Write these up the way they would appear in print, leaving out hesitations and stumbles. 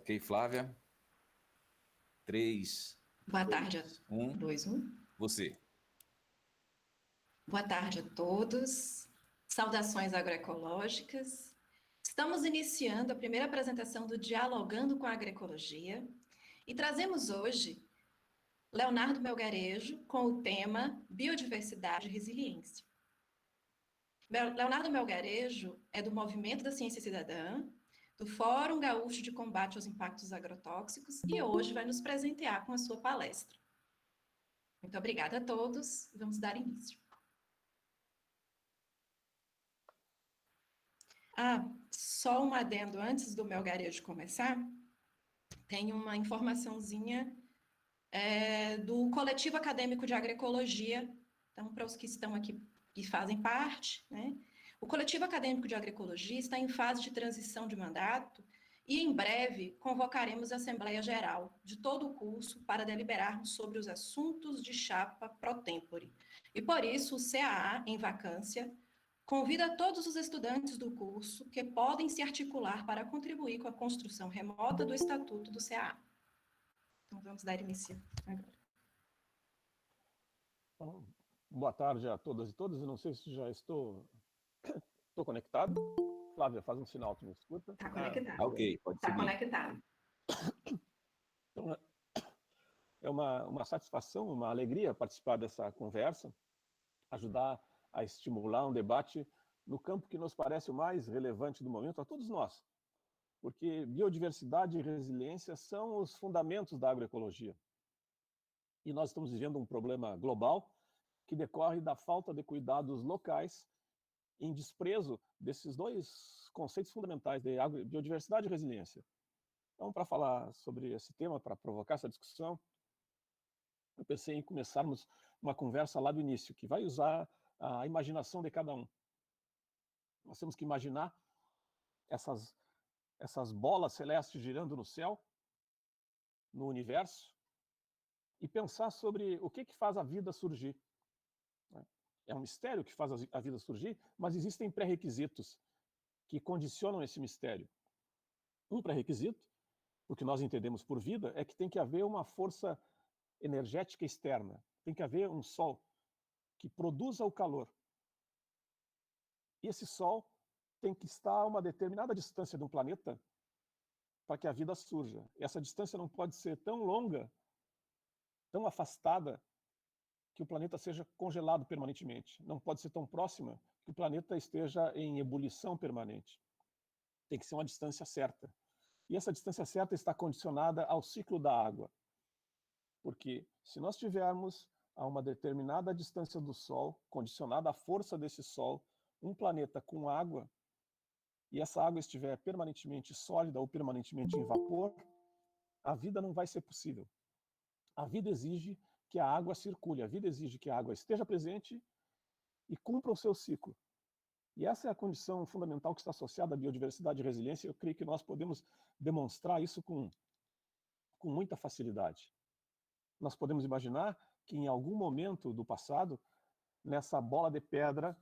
Ok, Flávia. 3, Boa tarde a 1. 2-1. Você. Boa tarde a todos. Saudações agroecológicas. Estamos iniciando a primeira apresentação do Dialogando com a Agroecologia e trazemos hoje Leonardo Melgarejo com o tema Biodiversidade e Resiliência. Leonardo Melgarejo é do Movimento da Ciência Cidadã, do Fórum Gaúcho de Combate aos Impactos Agrotóxicos e hoje vai nos presentear com a sua palestra. Muito obrigada a todos e vamos dar início. Só um adendo antes do Melgarejo começar, tem uma informaçãozinha do Coletivo Acadêmico de Agroecologia, então para os que estão aqui e fazem parte, né? O Coletivo Acadêmico de Agroecologia está em fase de transição de mandato e em breve convocaremos a Assembleia Geral de todo o curso para deliberarmos sobre os assuntos de chapa pro tempore. E por isso o CAA, em vacância, convida todos os estudantes do curso que podem se articular para contribuir com a construção remota do Estatuto do CAA. Então, vamos dar início agora. Bom, boa tarde a todas e todos. Eu não sei se já estou conectado. Flávia, faz um sinal, tu me escuta? Está conectado. Ok, pode Está seguir. conectado. Então, é uma satisfação, uma alegria participar dessa conversa, ajudar a estimular um debate no campo que nos parece o mais relevante do momento a todos nós, porque biodiversidade e resiliência são os fundamentos da agroecologia. E nós estamos vivendo um problema global que decorre da falta de cuidados locais em desprezo desses dois conceitos fundamentais de biodiversidade e resiliência. Então, para falar sobre esse tema, para provocar essa discussão, eu pensei em começarmos uma conversa lá do início, que vai usar a imaginação de cada um. Nós temos que imaginar essas bolas celestes girando no céu, no universo, e pensar sobre o que faz a vida surgir. É um mistério que faz a vida surgir, mas existem pré-requisitos que condicionam esse mistério. Um pré-requisito, o que nós entendemos por vida, é que tem que haver uma força energética externa, tem que haver um sol que produza o calor. E esse sol tem que estar a uma determinada distância do planeta para que a vida surja. Essa distância não pode ser tão longa, tão afastada, que o planeta seja congelado permanentemente. Não pode ser tão próxima que o planeta esteja em ebulição permanente. Tem que ser uma distância certa. E essa distância certa está condicionada ao ciclo da água. Porque se nós tivermos a uma determinada distância do Sol, condicionada à força desse Sol, um planeta com água, e essa água estiver permanentemente sólida ou permanentemente em vapor, a vida não vai ser possível. A vida exige que a água circule, a vida exige que a água esteja presente e cumpra o seu ciclo. E essa é a condição fundamental que está associada à biodiversidade e resiliência. Eu creio que nós podemos demonstrar isso com muita facilidade. Nós podemos imaginar que em algum momento do passado, nessa bola de pedra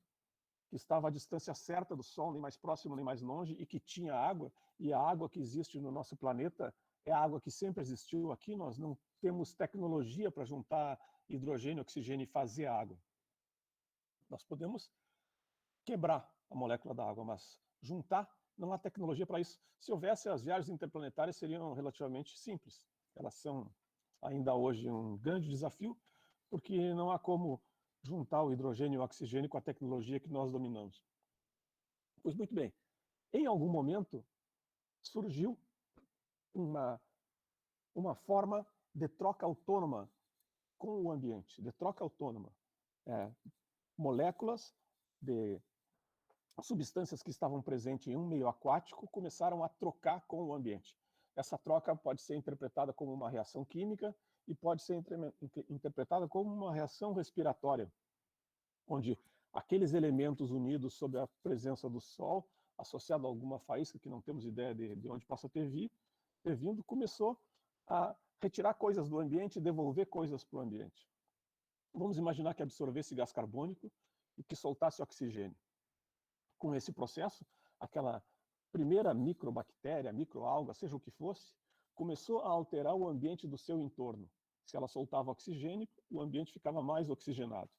que estava à distância certa do Sol, nem mais próximo nem mais longe, e que tinha água, e a água que existe no nosso planeta é a água que sempre existiu aqui. Nós não temos tecnologia para juntar hidrogênio, oxigênio e fazer água. Nós podemos quebrar a molécula da água, mas juntar, não há tecnologia para isso. Se houvesse, as viagens interplanetárias seriam relativamente simples. Elas são ainda hoje um grande desafio, porque não há como juntar o hidrogênio e o oxigênio com a tecnologia que nós dominamos. Pois muito bem, em algum momento surgiu uma forma de troca autônoma com o ambiente, de troca autônoma. Moléculas de substâncias que estavam presentes em um meio aquático começaram a trocar com o ambiente. Essa troca pode ser interpretada como uma reação química e pode ser interpretada como uma reação respiratória, onde aqueles elementos unidos sob a presença do Sol, associado a alguma faísca que não temos ideia de onde possa ter vindo, começou a retirar coisas do ambiente e devolver coisas para o ambiente. Vamos imaginar que absorvesse gás carbônico e que soltasse oxigênio. Com esse processo, aquela primeira microbactéria, microalga, seja o que fosse, começou a alterar o ambiente do seu entorno. Se ela soltava oxigênio, o ambiente ficava mais oxigenado.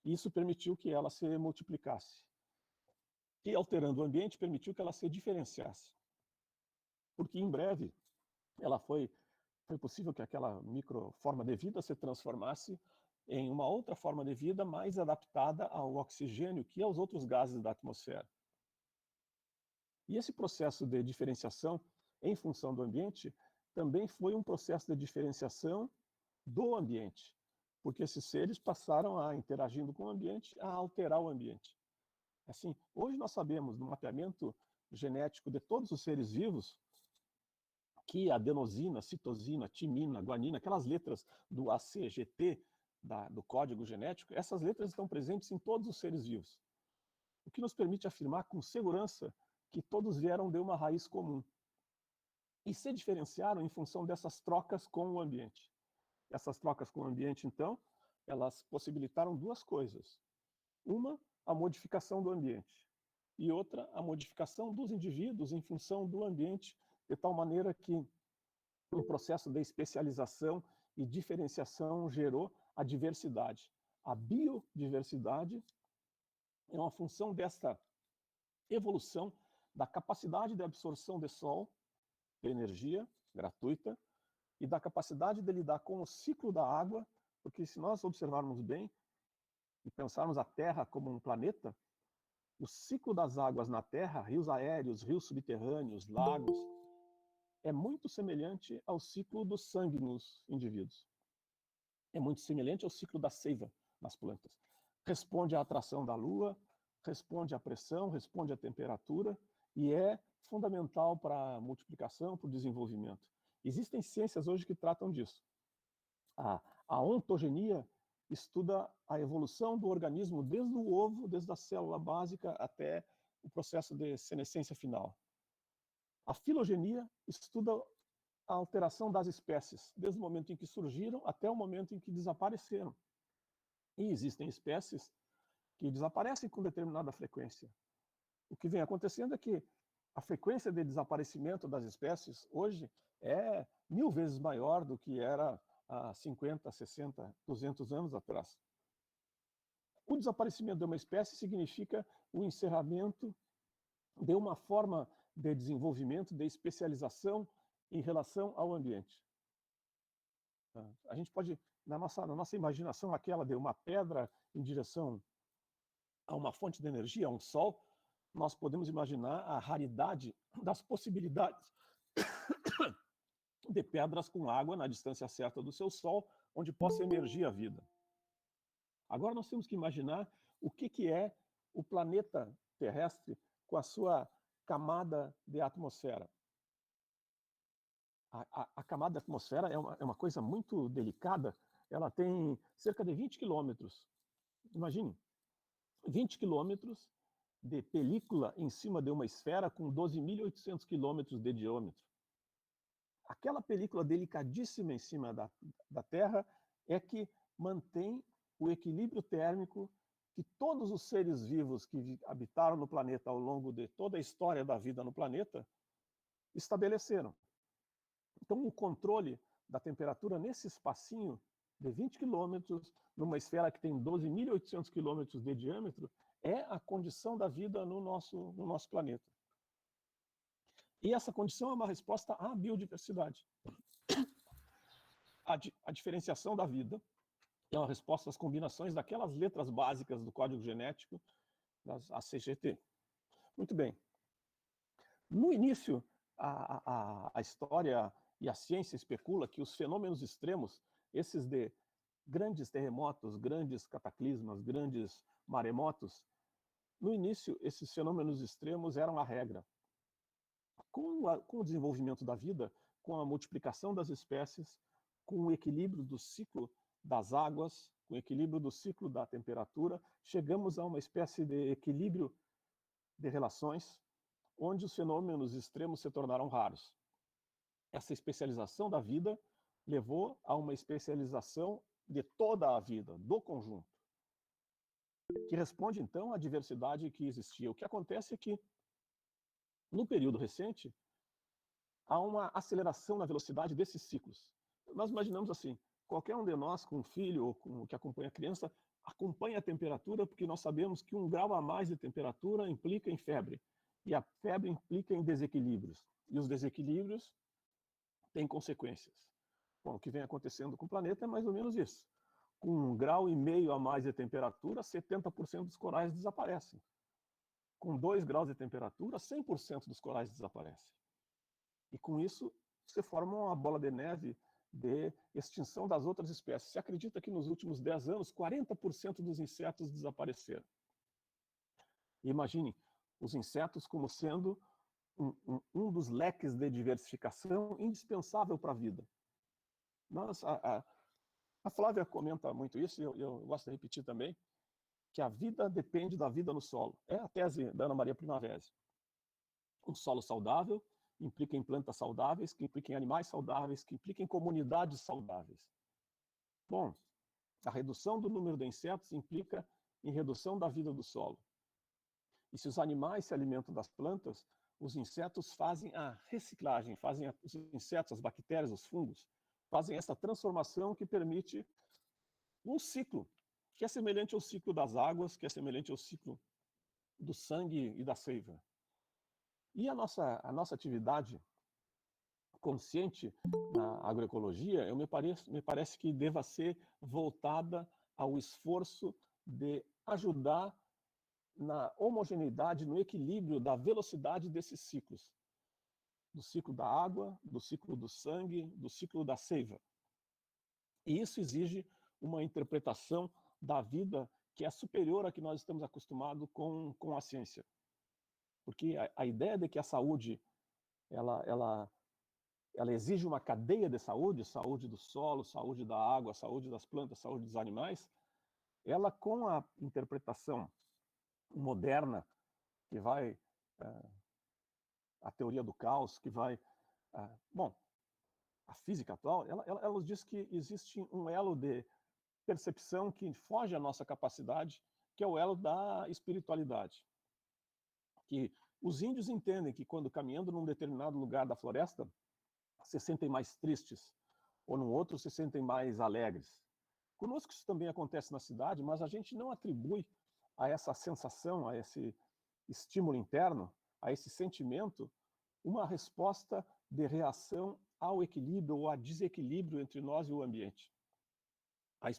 Isso permitiu que ela se multiplicasse. E alterando o ambiente, permitiu que ela se diferenciasse. Porque em breve, foi possível que aquela microforma de vida se transformasse em uma outra forma de vida mais adaptada ao oxigênio que aos outros gases da atmosfera. E esse processo de diferenciação em função do ambiente também foi um processo de diferenciação do ambiente, porque esses seres passaram a, interagindo com o ambiente, a alterar o ambiente. Assim, hoje nós sabemos, no mapeamento genético de todos os seres vivos, que adenosina, citosina, timina, guanina, aquelas letras do ACGT, do código genético, essas letras estão presentes em todos os seres vivos. O que nos permite afirmar com segurança que todos vieram de uma raiz comum e se diferenciaram em função dessas trocas com o ambiente. Essas trocas com o ambiente, então, elas possibilitaram duas coisas. Uma, a modificação do ambiente, e outra, a modificação dos indivíduos em função do ambiente, de tal maneira que um processo de especialização e diferenciação gerou a diversidade. A biodiversidade é uma função dessa evolução da capacidade de absorção de sol, de energia gratuita, e da capacidade de lidar com o ciclo da água, porque se nós observarmos bem e pensarmos a Terra como um planeta, o ciclo das águas na Terra, rios aéreos, rios subterrâneos, lagos, é muito semelhante ao ciclo do sangue nos indivíduos. É muito semelhante ao ciclo da seiva nas plantas. Responde à atração da Lua, responde à pressão, responde à temperatura e é fundamental para a multiplicação, para o desenvolvimento. Existem ciências hoje que tratam disso. A ontogenia estuda a evolução do organismo desde o ovo, desde a célula básica até o processo de senescência final. A filogenia estuda a alteração das espécies, desde o momento em que surgiram até o momento em que desapareceram. E existem espécies que desaparecem com determinada frequência. O que vem acontecendo é que a frequência de desaparecimento das espécies hoje é 1000 vezes maior do que era há 50, 60, 200 anos atrás. O desaparecimento de uma espécie significa o encerramento de uma forma de desenvolvimento, de especialização em relação ao ambiente. A gente pode, na nossa imaginação, aquela de uma pedra em direção a uma fonte de energia, a um sol, nós podemos imaginar a raridade das possibilidades de pedras com água na distância certa do seu sol, onde possa emergir a vida. Agora nós temos que imaginar o que é o planeta terrestre com a sua camada de atmosfera. A camada da atmosfera é uma coisa muito delicada, ela tem cerca de 20 quilômetros. Imagine, 20 quilômetros de película em cima de uma esfera com 12.800 quilômetros de diâmetro. Aquela película delicadíssima em cima da Terra é que mantém o equilíbrio térmico que todos os seres vivos que habitaram no planeta ao longo de toda a história da vida no planeta estabeleceram. Então, o controle da temperatura nesse espacinho de 20 quilômetros, numa esfera que tem 12.800 quilômetros de diâmetro, é a condição da vida no nosso planeta. E essa condição é uma resposta à biodiversidade. A diferenciação da vida é uma resposta às combinações daquelas letras básicas do código genético das ACGT. Muito bem. No início, a história e a ciência especula que os fenômenos extremos, esses de grandes terremotos, grandes cataclismas, grandes maremotos, no início, esses fenômenos extremos eram a regra. Com o desenvolvimento da vida, com a multiplicação das espécies, com o equilíbrio do ciclo das águas, com o equilíbrio do ciclo da temperatura, chegamos a uma espécie de equilíbrio de relações, onde os fenômenos extremos se tornaram raros. Essa especialização da vida levou a uma especialização de toda a vida, do conjunto, que responde, então, à diversidade que existia. O que acontece é que, no período recente, há uma aceleração na velocidade desses ciclos. Nós imaginamos assim, qualquer um de nós com um filho ou que acompanha a criança, acompanha a temperatura, porque nós sabemos que 1 grau a mais de temperatura implica em febre, e a febre implica em desequilíbrios, e os desequilíbrios têm consequências. Bom, o que vem acontecendo com o planeta é mais ou menos isso. Com 1,5 grau a mais de temperatura, 70% dos corais desaparecem. Com 2 graus de temperatura, 100% dos corais desaparecem. E com isso, se forma uma bola de neve de extinção das outras espécies. Se acredita que nos últimos 10 anos, 40% dos insetos desapareceram. E imagine os insetos como sendo um dos leques de diversificação indispensável para a vida. A Flávia comenta muito isso, e eu gosto de repetir também, que a vida depende da vida no solo. É a tese da Ana Maria Primavera. Um solo saudável implica em plantas saudáveis, que implica em animais saudáveis, que implica em comunidades saudáveis. Bom, a redução do número de insetos implica em redução da vida do solo. E se os animais se alimentam das plantas, os insetos fazem a reciclagem, os insetos, as bactérias, os fungos, fazem essa transformação que permite um ciclo, que é semelhante ao ciclo das águas, que é semelhante ao ciclo do sangue e da seiva. E a nossa atividade consciente na agroecologia, me parece que deva ser voltada ao esforço de ajudar na homogeneidade, no equilíbrio da velocidade desses ciclos. Do ciclo da água, do ciclo do sangue, do ciclo da seiva. E isso exige uma interpretação da vida que é superior à que nós estamos acostumados com a ciência. Porque a ideia de que a saúde ela exige uma cadeia de saúde, saúde do solo, saúde da água, saúde das plantas, saúde dos animais, ela com a interpretação moderna, que vai a teoria do caos, que vai... bom, a física atual, ela nos diz que existe um elo de percepção que foge à nossa capacidade, que é o elo da espiritualidade. Que os índios entendem que quando caminhando num determinado lugar da floresta, se sentem mais tristes, ou num outro se sentem mais alegres. Conosco isso também acontece na cidade, mas a gente não atribui a essa sensação, a esse estímulo interno, a esse sentimento, uma resposta de reação ao equilíbrio ou a desequilíbrio entre nós e o ambiente. A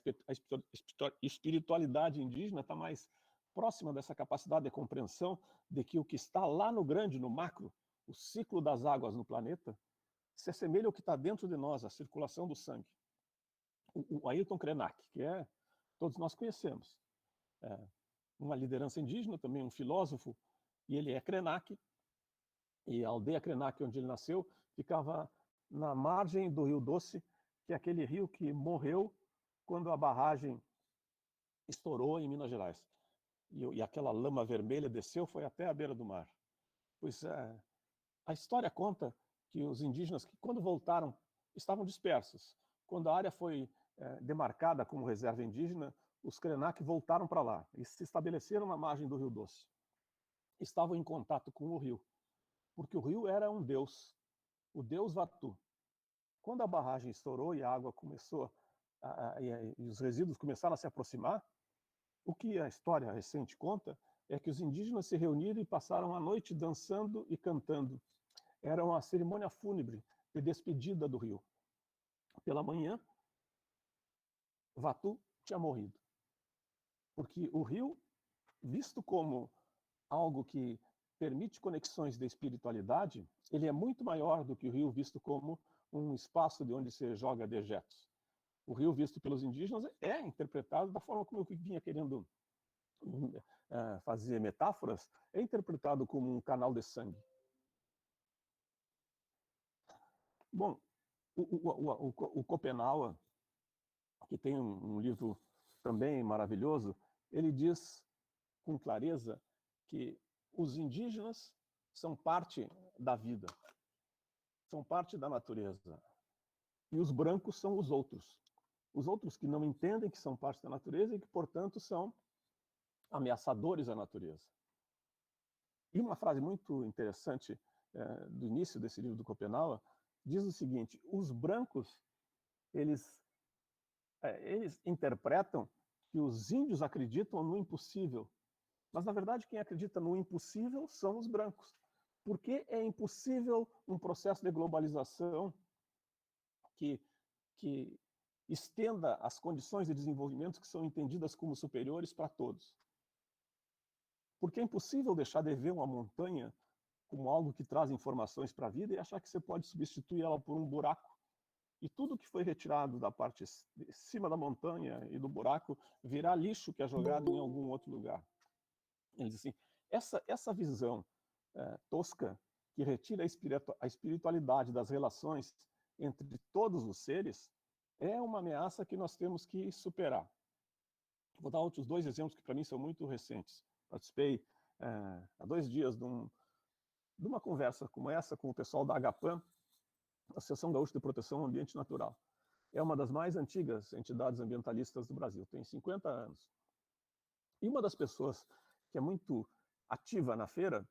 espiritualidade indígena está mais próxima dessa capacidade de compreensão de que o que está lá no grande, no macro, o ciclo das águas no planeta, se assemelha ao que está dentro de nós, a circulação do sangue. O Ayrton Krenak, que todos nós conhecemos, uma liderança indígena, também um filósofo, e ele é Krenak, e a aldeia Krenak, onde ele nasceu, ficava na margem do Rio Doce, que é aquele rio que morreu quando a barragem estourou em Minas Gerais. E aquela lama vermelha desceu, foi até a beira do mar. Pois a história conta que os indígenas, que quando voltaram, estavam dispersos. Quando a área foi demarcada como reserva indígena, os Krenak voltaram para lá e se estabeleceram na margem do Rio Doce. Estavam em contato com o rio, porque o rio era um deus, o deus Vatu. Quando a barragem estourou e a água começou, e os resíduos começaram a se aproximar, o que a história recente conta é que os indígenas se reuniram e passaram a noite dançando e cantando. Era uma cerimônia fúnebre de despedida do rio. Pela manhã, Vatu tinha morrido. Porque o rio, visto como algo que permite conexões de espiritualidade, ele é muito maior do que o rio visto como um espaço de onde se joga dejetos. O rio visto pelos indígenas é interpretado da forma como eu vinha querendo fazer metáforas, é interpretado como um canal de sangue. Bom, o Schopenhauer, que tem um livro também maravilhoso, ele diz com clareza que os indígenas são parte da vida, são parte da natureza. E os brancos são os outros que não entendem que são parte da natureza e que, portanto, são ameaçadores à natureza. E uma frase muito interessante do início desse livro do Schopenhauer, diz o seguinte: os brancos, eles interpretam que os índios acreditam no impossível, mas na verdade quem acredita no impossível são os brancos. Porque é impossível um processo de globalização que estenda as condições de desenvolvimento que são entendidas como superiores para todos. Porque é impossível deixar de ver uma montanha como algo que traz informações para a vida e achar que você pode substituir ela por um buraco. E tudo que foi retirado da parte de cima da montanha e do buraco virá lixo que é jogado em algum outro lugar. Ele diz assim, essa visão tosca que retira a espiritualidade das relações entre todos os seres é uma ameaça que nós temos que superar. Vou dar outros 2 exemplos que para mim são muito recentes. Participei há 2 dias de uma conversa como essa com o pessoal da AGAPAM, Associação Gaúcha de Proteção ao Ambiente Natural. É uma das mais antigas entidades ambientalistas do Brasil, tem 50 anos. E uma das pessoas que é muito ativa na feira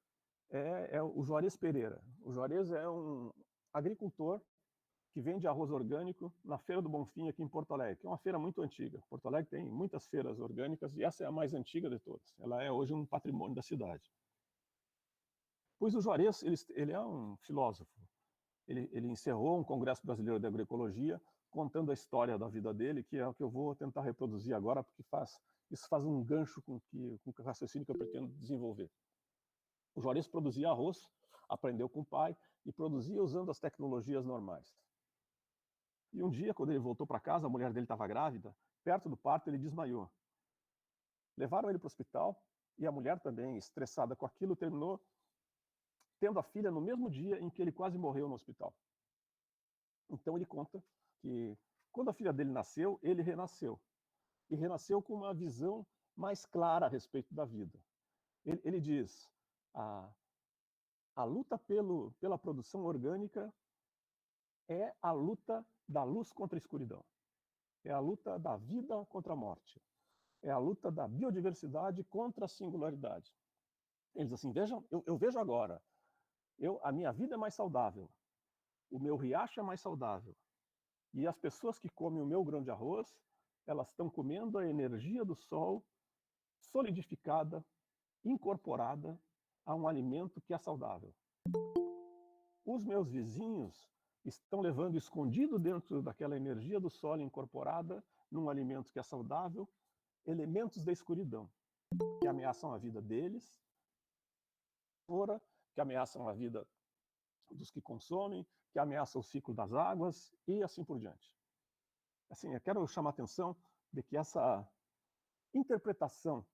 é o Juarez Pereira. O Juarez é um agricultor que vende arroz orgânico na Feira do Bonfim, aqui em Porto Alegre, que é uma feira muito antiga. Porto Alegre tem muitas feiras orgânicas e essa é a mais antiga de todas. Ela é hoje um patrimônio da cidade. Pois o Juarez, ele é um filósofo. Ele encerrou um Congresso Brasileiro de Agroecologia contando a história da vida dele, que é o que eu vou tentar reproduzir agora, porque isso faz um gancho com o raciocínio que eu pretendo desenvolver. O Juarez produzia arroz, aprendeu com o pai e produzia usando as tecnologias normais. E um dia, quando ele voltou para casa, a mulher dele estava grávida, perto do parto ele desmaiou. Levaram ele para o hospital e a mulher também, estressada com aquilo, terminou tendo a filha no mesmo dia em que ele quase morreu no hospital. Então ele conta que quando a filha dele nasceu, ele renasceu. E renasceu com uma visão mais clara a respeito da vida. Ele diz, a luta pela produção orgânica é a luta da luz contra a escuridão. É a luta da vida contra a morte. É a luta da biodiversidade contra a singularidade. Ele diz assim, vejam, eu vejo agora, a minha vida é mais saudável, o meu riacho é mais saudável, e as pessoas que comem o meu grão de arroz, elas estão comendo a energia do sol solidificada, incorporada a um alimento que é saudável. Os meus vizinhos estão levando escondido dentro daquela energia do sol incorporada num alimento que é saudável, elementos da escuridão, que ameaçam a vida deles, que ameaçam a vida dos que consomem, que ameaçam o ciclo das águas e assim por diante. Assim, eu quero chamar a atenção de que essa interpretação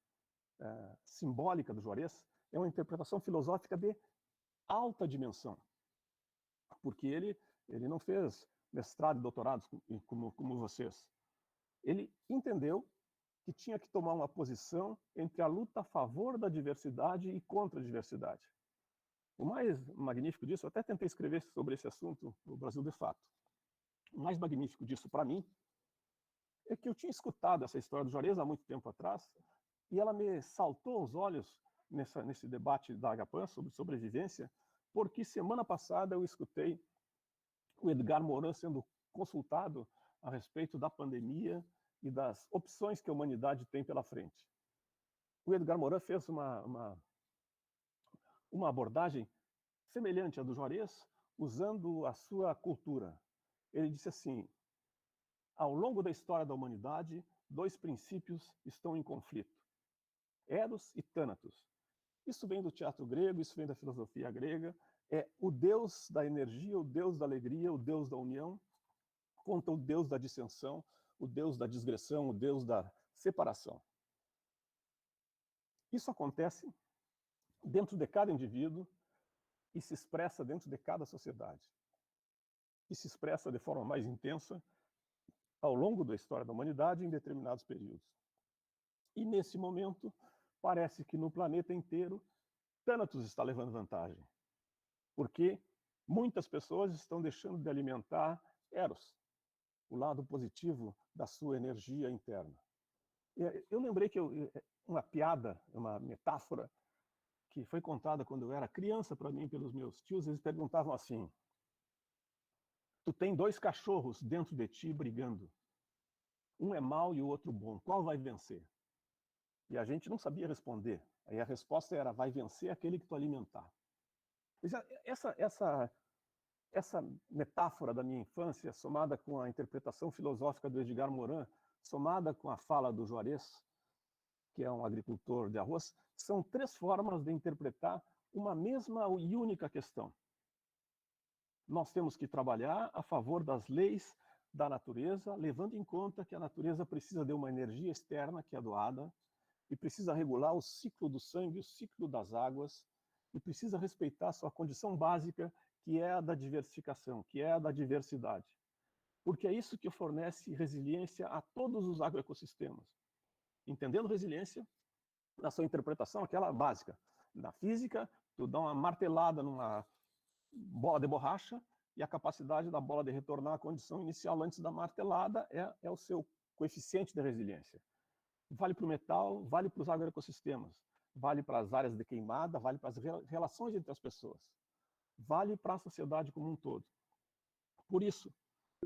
simbólica do Juarez é uma interpretação filosófica de alta dimensão, porque ele não fez mestrado e doutorado como vocês. Ele entendeu que tinha que tomar uma posição entre a luta a favor da diversidade e contra a diversidade. O mais magnífico disso, eu até tentei escrever sobre esse assunto no Brasil de Fato. O mais magnífico disso para mim é que eu tinha escutado essa história do Juarez há muito tempo atrás e ela me saltou aos olhos nesse debate da Agapan sobre sobrevivência, porque semana passada eu escutei o Edgar Morin sendo consultado a respeito da pandemia e das opções que a humanidade tem pela frente. O Edgar Morin fez uma abordagem semelhante à do Juarez, usando a sua cultura. Ele disse assim, ao longo da história da humanidade, 2 princípios estão em conflito, Eros e Thanatos. Isso vem do teatro grego, isso vem da filosofia grega, é o deus da energia, o deus da alegria, o deus da união, contra o deus da dissensão, o deus da digressão, o deus da separação. Isso acontece dentro de cada indivíduo e se expressa dentro de cada sociedade. E se expressa de forma mais intensa ao longo da história da humanidade em determinados períodos. E nesse momento, parece que no planeta inteiro, Thanatos está levando vantagem. Porque muitas pessoas estão deixando de alimentar Eros, o lado positivo da sua energia interna. Eu lembrei que uma piada, uma metáfora, que foi contada quando eu era criança para mim pelos meus tios. Eles perguntavam assim: tu tem 2 cachorros dentro de ti brigando. Um é mau e o outro bom. Qual vai vencer? E a gente não sabia responder. Aí a resposta era: vai vencer aquele que tu alimentar. Essa metáfora da minha infância, somada com a interpretação filosófica do Edgar Morin, somada com a fala do Juarez, que é um agricultor de arroz, são 3 formas de interpretar uma mesma e única questão. Nós temos que trabalhar a favor das leis da natureza, levando em conta que a natureza precisa de uma energia externa, que é doada, e precisa regular o ciclo do sangue, o ciclo das águas, e precisa respeitar sua condição básica, que é a da diversificação, que é a da diversidade. Porque é isso que fornece resiliência a todos os agroecossistemas. Entendendo resiliência, na sua interpretação, aquela básica. Na física, tu dá uma martelada numa bola de borracha e a capacidade da bola de retornar à condição inicial antes da martelada é o seu coeficiente de resiliência. Vale para o metal, vale para os agroecossistemas, vale para as áreas de queimada, vale para as relações entre as pessoas, vale para a sociedade como um todo. Por isso,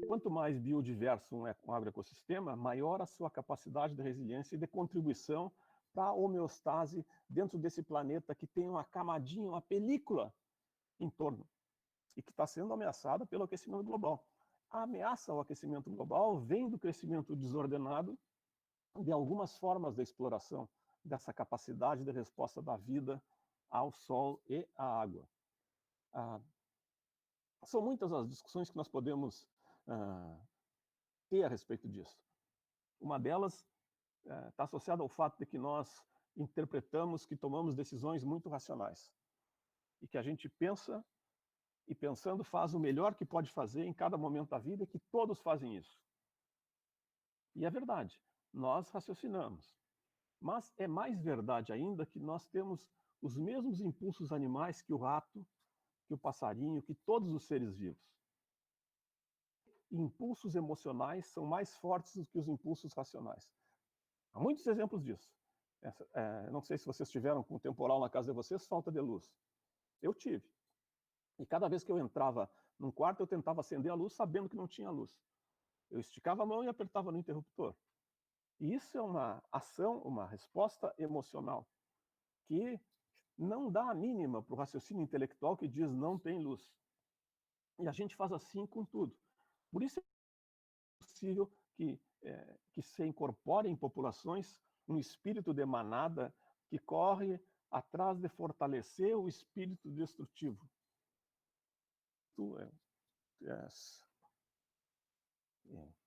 quanto mais biodiverso um agroecossistema, maior a sua capacidade de resiliência e de contribuição para a homeostase dentro desse planeta que tem uma camadinha, uma película em torno, e que está sendo ameaçada pelo aquecimento global. A ameaça ao aquecimento global vem do crescimento desordenado de algumas formas de exploração dessa capacidade de resposta da vida ao sol e à água. São muitas as discussões que nós podemos ter a respeito disso. Uma delas está associada ao fato de que nós interpretamos que tomamos decisões muito racionais e que a gente pensa e pensando faz o melhor que pode fazer em cada momento da vida e que todos fazem isso. E é verdade, nós raciocinamos. Mas é mais verdade ainda que nós temos os mesmos impulsos animais que o rato, que o passarinho, que todos os seres vivos. Impulsos emocionais são mais fortes do que os impulsos racionais. Há muitos exemplos disso. Não sei se vocês tiveram com o temporal na casa de vocês, falta de luz. Eu tive. E cada vez que eu entrava num quarto, eu tentava acender a luz sabendo que não tinha luz. Eu esticava a mão e apertava no interruptor. E isso é uma ação, uma resposta emocional que não dá a mínima para o raciocínio intelectual que diz não tem luz. E a gente faz assim com tudo. Por isso é possível que se incorpore em populações um espírito de manada que corre atrás de fortalecer o espírito destrutivo.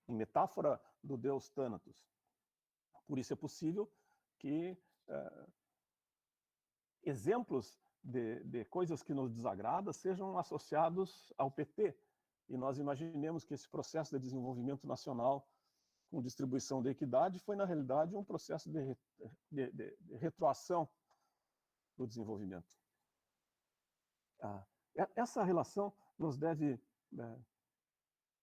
Em metáfora do deus Thanatos. Por isso é possível que exemplos de coisas que nos desagradam sejam associados ao PT, e nós imaginemos que esse processo de desenvolvimento nacional com distribuição de equidade foi, na realidade, um processo de retroação do desenvolvimento. Essa relação nos deve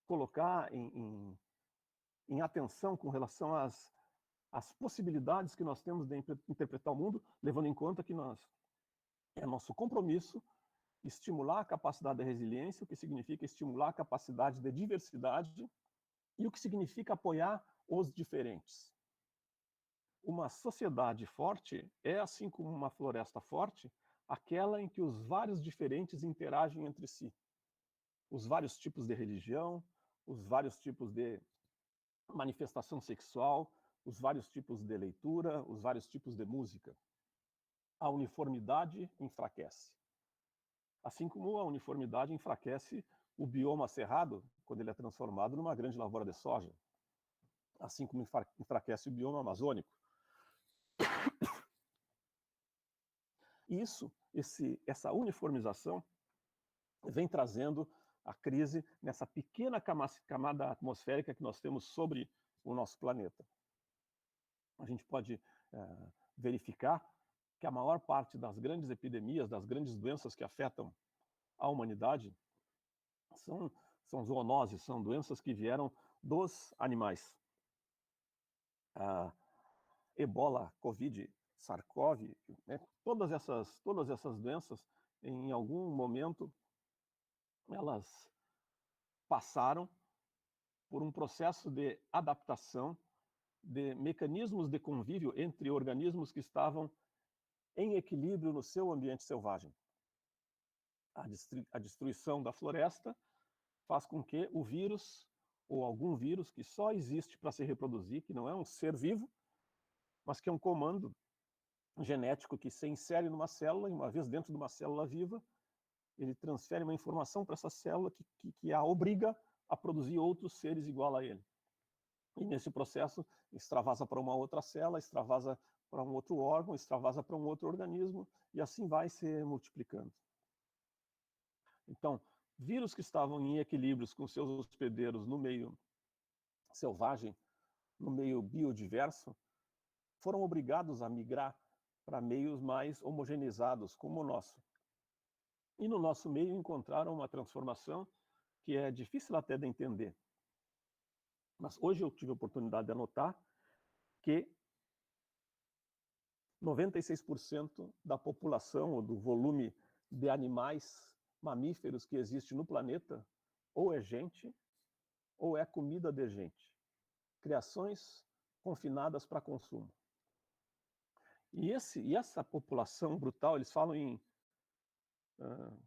colocar em atenção com relação às possibilidades que nós temos de interpretar o mundo, levando em conta que é nosso compromisso estimular a capacidade de resiliência, o que significa estimular a capacidade de diversidade e o que significa apoiar os diferentes. Uma sociedade forte é, assim como uma floresta forte, aquela em que os vários diferentes interagem entre si. Os vários tipos de religião, os vários tipos de manifestação sexual, os vários tipos de leitura, os vários tipos de música. A uniformidade enfraquece. Assim como a uniformidade enfraquece o bioma cerrado quando ele é transformado numa grande lavoura de soja. Assim como enfraquece o bioma amazônico. Isso, essa uniformização vem trazendo a crise nessa pequena camada atmosférica que nós temos sobre o nosso planeta. A gente pode verificar que a maior parte das grandes epidemias, das grandes doenças que afetam a humanidade, são zoonoses, são doenças que vieram dos animais. A Ebola, Covid, SARS-CoV, né? Todas essas doenças, em algum momento, elas passaram por um processo de adaptação, de mecanismos de convívio entre organismos que estavam em equilíbrio no seu ambiente selvagem. A destruição da floresta faz com que o vírus, ou algum vírus que só existe para se reproduzir, que não é um ser vivo, mas que é um comando genético que se insere numa célula, e uma vez dentro de uma célula viva, ele transfere uma informação para essa célula que a obriga a produzir outros seres igual a ele. E nesse processo, extravasa para uma outra célula, extravasa para um outro órgão, extravasa para um outro organismo, e assim vai se multiplicando. Então, vírus que estavam em equilíbrios com seus hospedeiros no meio selvagem, no meio biodiverso, foram obrigados a migrar para meios mais homogeneizados, como o nosso. E no nosso meio encontraram uma transformação que é difícil até de entender. Mas hoje eu tive a oportunidade de anotar que 96% da população, ou do volume de animais mamíferos que existe no planeta, ou é gente, ou é comida de gente. Criações confinadas para consumo. E essa população brutal, eles falam em...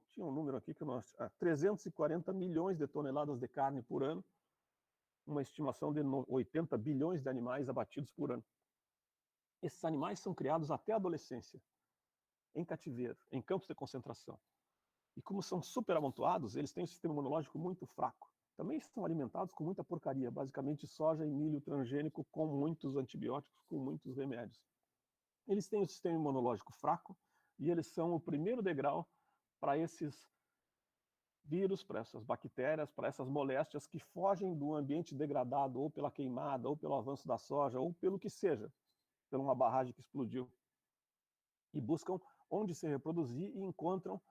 tinha um número aqui que nós... 340 milhões de toneladas de carne por ano, uma estimação de 80 bilhões de animais abatidos por ano. Esses animais são criados até a adolescência, em cativeiro, em campos de concentração. E como são super amontoados, eles têm um sistema imunológico muito fraco. Também são alimentados com muita porcaria, basicamente soja e milho transgênico com muitos antibióticos, com muitos remédios. Eles têm um sistema imunológico fraco e eles são o primeiro degrau para esses vírus, para essas bactérias, para essas moléstias que fogem do ambiente degradado, ou pela queimada, ou pelo avanço da soja, ou pelo que seja, por uma barragem que explodiu. E buscam onde se reproduzir e encontram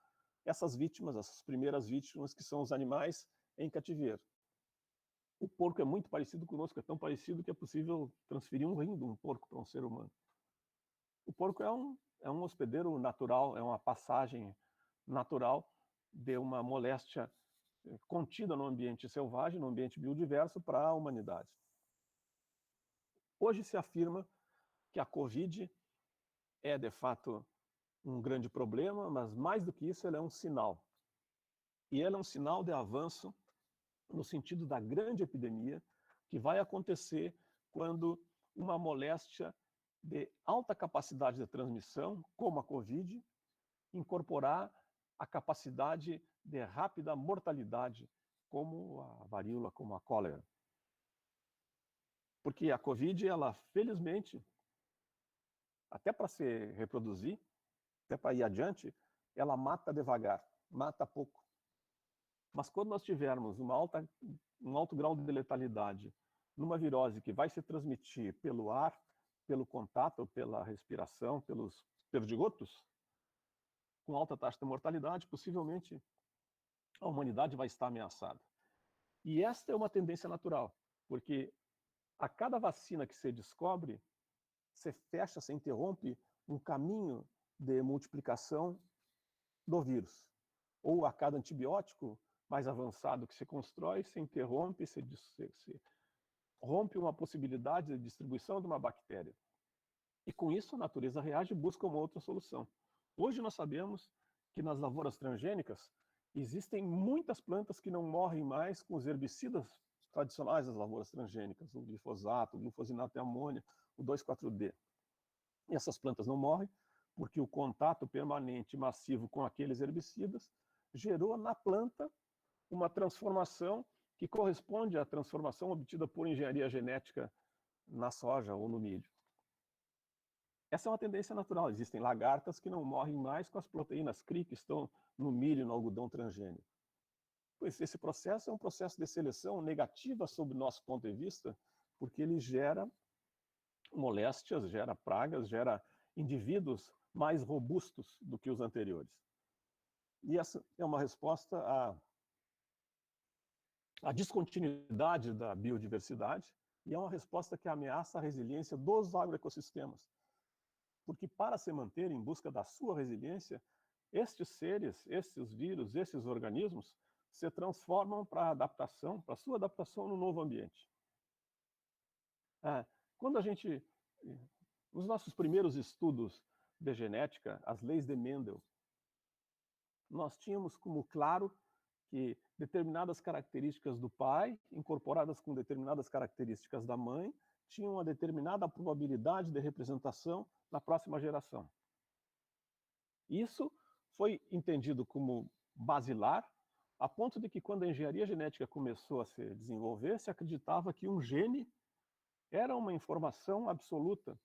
essas vítimas, essas primeiras vítimas, que são os animais em cativeiro. O porco é muito parecido conosco, é tão parecido que é possível transferir um rim de um porco para um ser humano. O porco é um hospedeiro natural, é uma passagem natural de uma moléstia contida no ambiente selvagem, no ambiente biodiverso, para a humanidade. Hoje se afirma que a Covid é, de fato, um grande problema, mas mais do que isso, ela é um sinal. E ela é um sinal de avanço no sentido da grande epidemia que vai acontecer quando uma moléstia de alta capacidade de transmissão, como a Covid, incorporar a capacidade de rápida mortalidade, como a varíola, como a cólera. Porque a Covid, ela, felizmente, até para se reproduzir, até para ir adiante, ela mata devagar, mata pouco. Mas quando nós tivermos um alto grau de letalidade numa virose que vai se transmitir pelo ar, pelo contato, pela respiração, pelos perdigotos, com alta taxa de mortalidade, possivelmente a humanidade vai estar ameaçada. E esta é uma tendência natural, porque a cada vacina que se descobre, se fecha, se interrompe um caminho de multiplicação do vírus. Ou a cada antibiótico mais avançado que se constrói, se interrompe, se rompe uma possibilidade de distribuição de uma bactéria. E com isso a natureza reage e busca uma outra solução. Hoje nós sabemos que nas lavouras transgênicas existem muitas plantas que não morrem mais com os herbicidas tradicionais das lavouras transgênicas, o glifosato, o glufosinato de amônia, o 2,4-D. E essas plantas não morrem porque o contato permanente e massivo com aqueles herbicidas gerou na planta uma transformação que corresponde à transformação obtida por engenharia genética na soja ou no milho. Essa é uma tendência natural. Existem lagartas que não morrem mais com as proteínas CRI que estão no milho e no algodão transgênico. Pois esse processo é um processo de seleção negativa sob nosso ponto de vista, porque ele gera moléstias, gera pragas, gera indivíduos mais robustos do que os anteriores. E essa é uma resposta à descontinuidade da biodiversidade e é uma resposta que ameaça a resiliência dos agroecossistemas. Porque para se manter em busca da sua resiliência, estes seres, estes vírus, esses organismos se transformam para adaptação, para sua adaptação no novo ambiente. Quando a gente, nos nossos primeiros estudos de genética, as leis de Mendel, nós tínhamos como claro que determinadas características do pai, incorporadas com determinadas características da mãe, tinham uma determinada probabilidade de representação na próxima geração. Isso foi entendido como basilar, a ponto de que quando a engenharia genética começou a se desenvolver, se acreditava que um gene era uma informação absoluta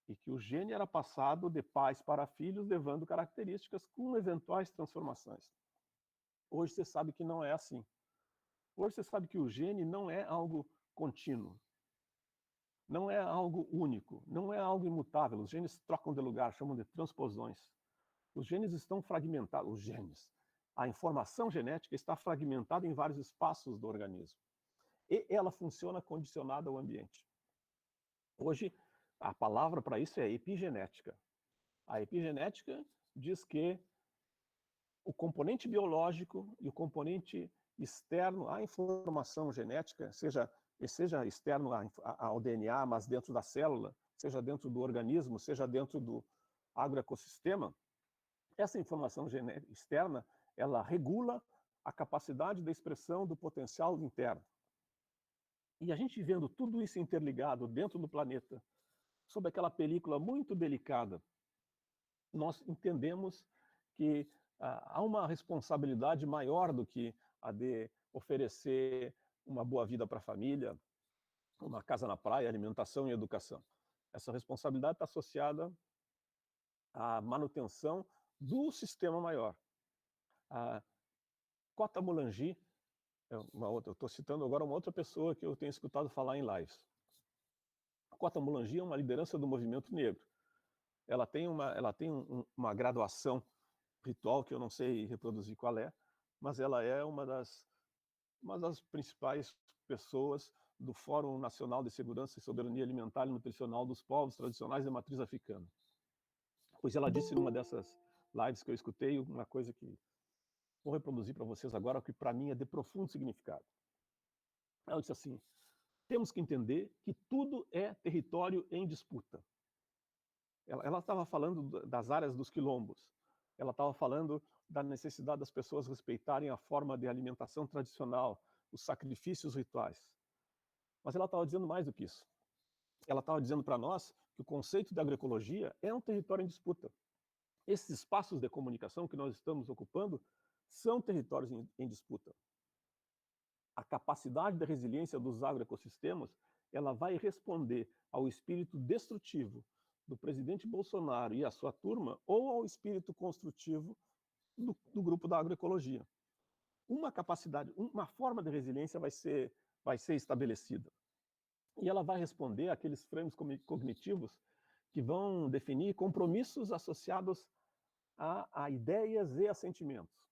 e que o gene era passado de pais para filhos, levando características com eventuais transformações. Hoje você sabe que não é assim. Hoje você sabe que o gene não é algo contínuo, não é algo único, não é algo imutável. Os genes trocam de lugar, chamam de transposões. Os genes estão fragmentados, os genes. A informação genética está fragmentada em vários espaços do organismo. E ela funciona condicionada ao ambiente. Hoje, a palavra para isso é epigenética. A epigenética diz que o componente biológico e o componente externo à informação genética, seja externo ao DNA, mas dentro da célula, seja dentro do organismo, seja dentro do agroecossistema, essa informação externa, ela regula a capacidade de expressão do potencial interno. E a gente vendo tudo isso interligado dentro do planeta, sob aquela película muito delicada, nós entendemos que há uma responsabilidade maior do que a de oferecer uma boa vida para a família, uma casa na praia, alimentação e educação. Essa responsabilidade está associada à manutenção do sistema maior. A Cota Mulangi, eu estou citando agora uma outra pessoa que eu tenho escutado falar em lives. A Cota Mulangi é uma liderança do movimento negro. Ela tem uma graduação ritual que eu não sei reproduzir qual é, mas ela é uma das principais pessoas do Fórum Nacional de Segurança e Soberania Alimentar e Nutricional dos Povos Tradicionais de Matriz Africana. Pois ela disse numa dessas lives que eu escutei uma coisa que vou reproduzir para vocês agora, que para mim é de profundo significado. Ela disse assim: temos que entender que tudo é território em disputa. Ela estava falando das áreas dos quilombos, ela estava falando da necessidade das pessoas respeitarem a forma de alimentação tradicional, os sacrifícios rituais. Mas ela estava dizendo mais do que isso. Ela estava dizendo para nós que o conceito de agroecologia é um território em disputa. Esses espaços de comunicação que nós estamos ocupando são territórios em disputa. A capacidade de resiliência dos agroecossistemas, ela vai responder ao espírito destrutivo do presidente Bolsonaro e a sua turma, ou ao espírito construtivo do grupo da agroecologia. Uma capacidade, uma forma de resiliência vai ser estabelecida. E ela vai responder àqueles frames cognitivos que vão definir compromissos associados a ideias e a sentimentos.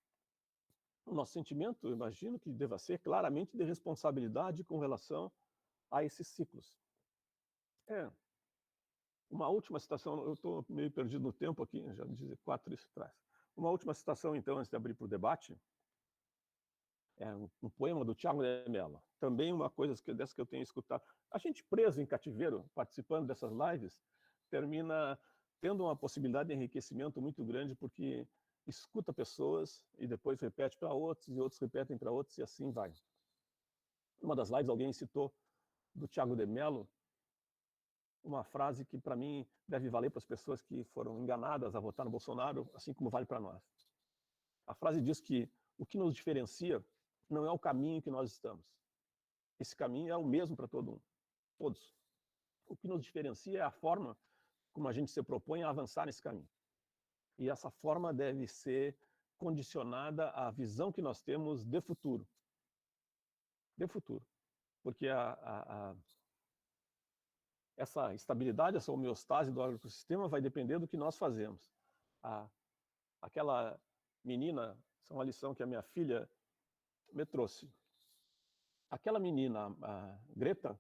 O nosso sentimento, eu imagino que deva ser claramente de responsabilidade com relação a esses ciclos. Uma última citação, eu estou meio perdido no tempo aqui, já disse 4 isso atrás. Uma última citação, então, antes de abrir para o debate, é um poema do Tiago de Mello. Também uma coisa dessa que eu tenho escutado. A gente preso em cativeiro, participando dessas lives, termina tendo uma possibilidade de enriquecimento muito grande, porque escuta pessoas e depois repete para outros, e outros repetem para outros, e assim vai. Uma das lives alguém citou do Tiago de Mello uma frase que para mim deve valer para as pessoas que foram enganadas a votar no Bolsonaro, assim como vale para nós. A frase diz que o que nos diferencia não é o caminho que nós estamos. Esse caminho é o mesmo para todos. O que nos diferencia é a forma como a gente se propõe a avançar nesse caminho. E essa forma deve ser condicionada à visão que nós temos de futuro. De futuro. Porque essa estabilidade, essa homeostase do agroecossistema vai depender do que nós fazemos. Aquela menina, essa é uma lição que a minha filha me trouxe. Aquela menina, a Greta,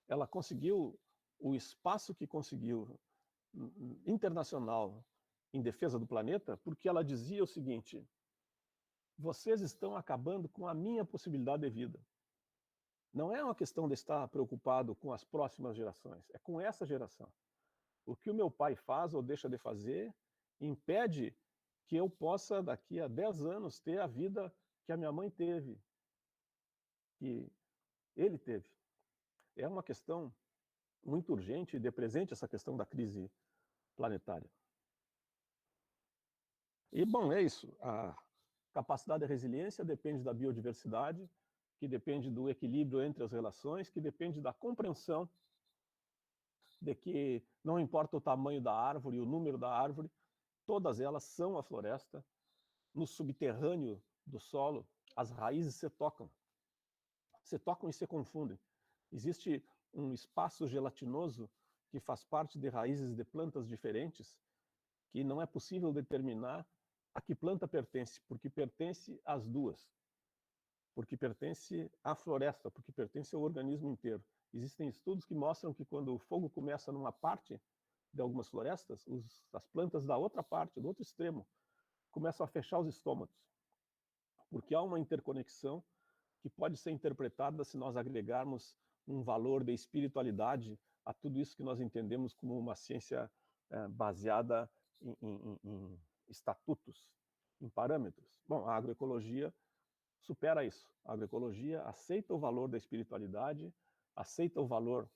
ela conseguiu o espaço que conseguiu internacional em defesa do planeta, porque ela dizia o seguinte: vocês estão acabando com a minha possibilidade de vida. Não é uma questão de estar preocupado com as próximas gerações, é com essa geração. O que o meu pai faz ou deixa de fazer impede que eu possa, daqui a 10 anos, ter a vida que a minha mãe teve, que ele teve. É uma questão muito urgente e de presente essa questão da crise planetária. E, bom, é isso. A capacidade de resiliência depende da biodiversidade, que depende do equilíbrio entre as relações, que depende da compreensão de que não importa o tamanho da árvore, o número da árvore, todas elas são a floresta. No subterrâneo do solo, as raízes se tocam e se confundem. Existe um espaço gelatinoso que faz parte de raízes de plantas diferentes, que não é possível determinar a que planta pertence, porque pertence às duas, porque pertence à floresta, porque pertence ao organismo inteiro. Existem estudos que mostram que quando o fogo começa numa parte de algumas florestas, as plantas da outra parte, do outro extremo, começam a fechar os estômagos, porque há uma interconexão que pode ser interpretada se nós agregarmos um valor de espiritualidade a tudo isso que nós entendemos como uma ciência baseada em estatutos, em parâmetros. Bom, a agroecologia supera isso. A agroecologia aceita o valor da espiritualidade, aceita o valor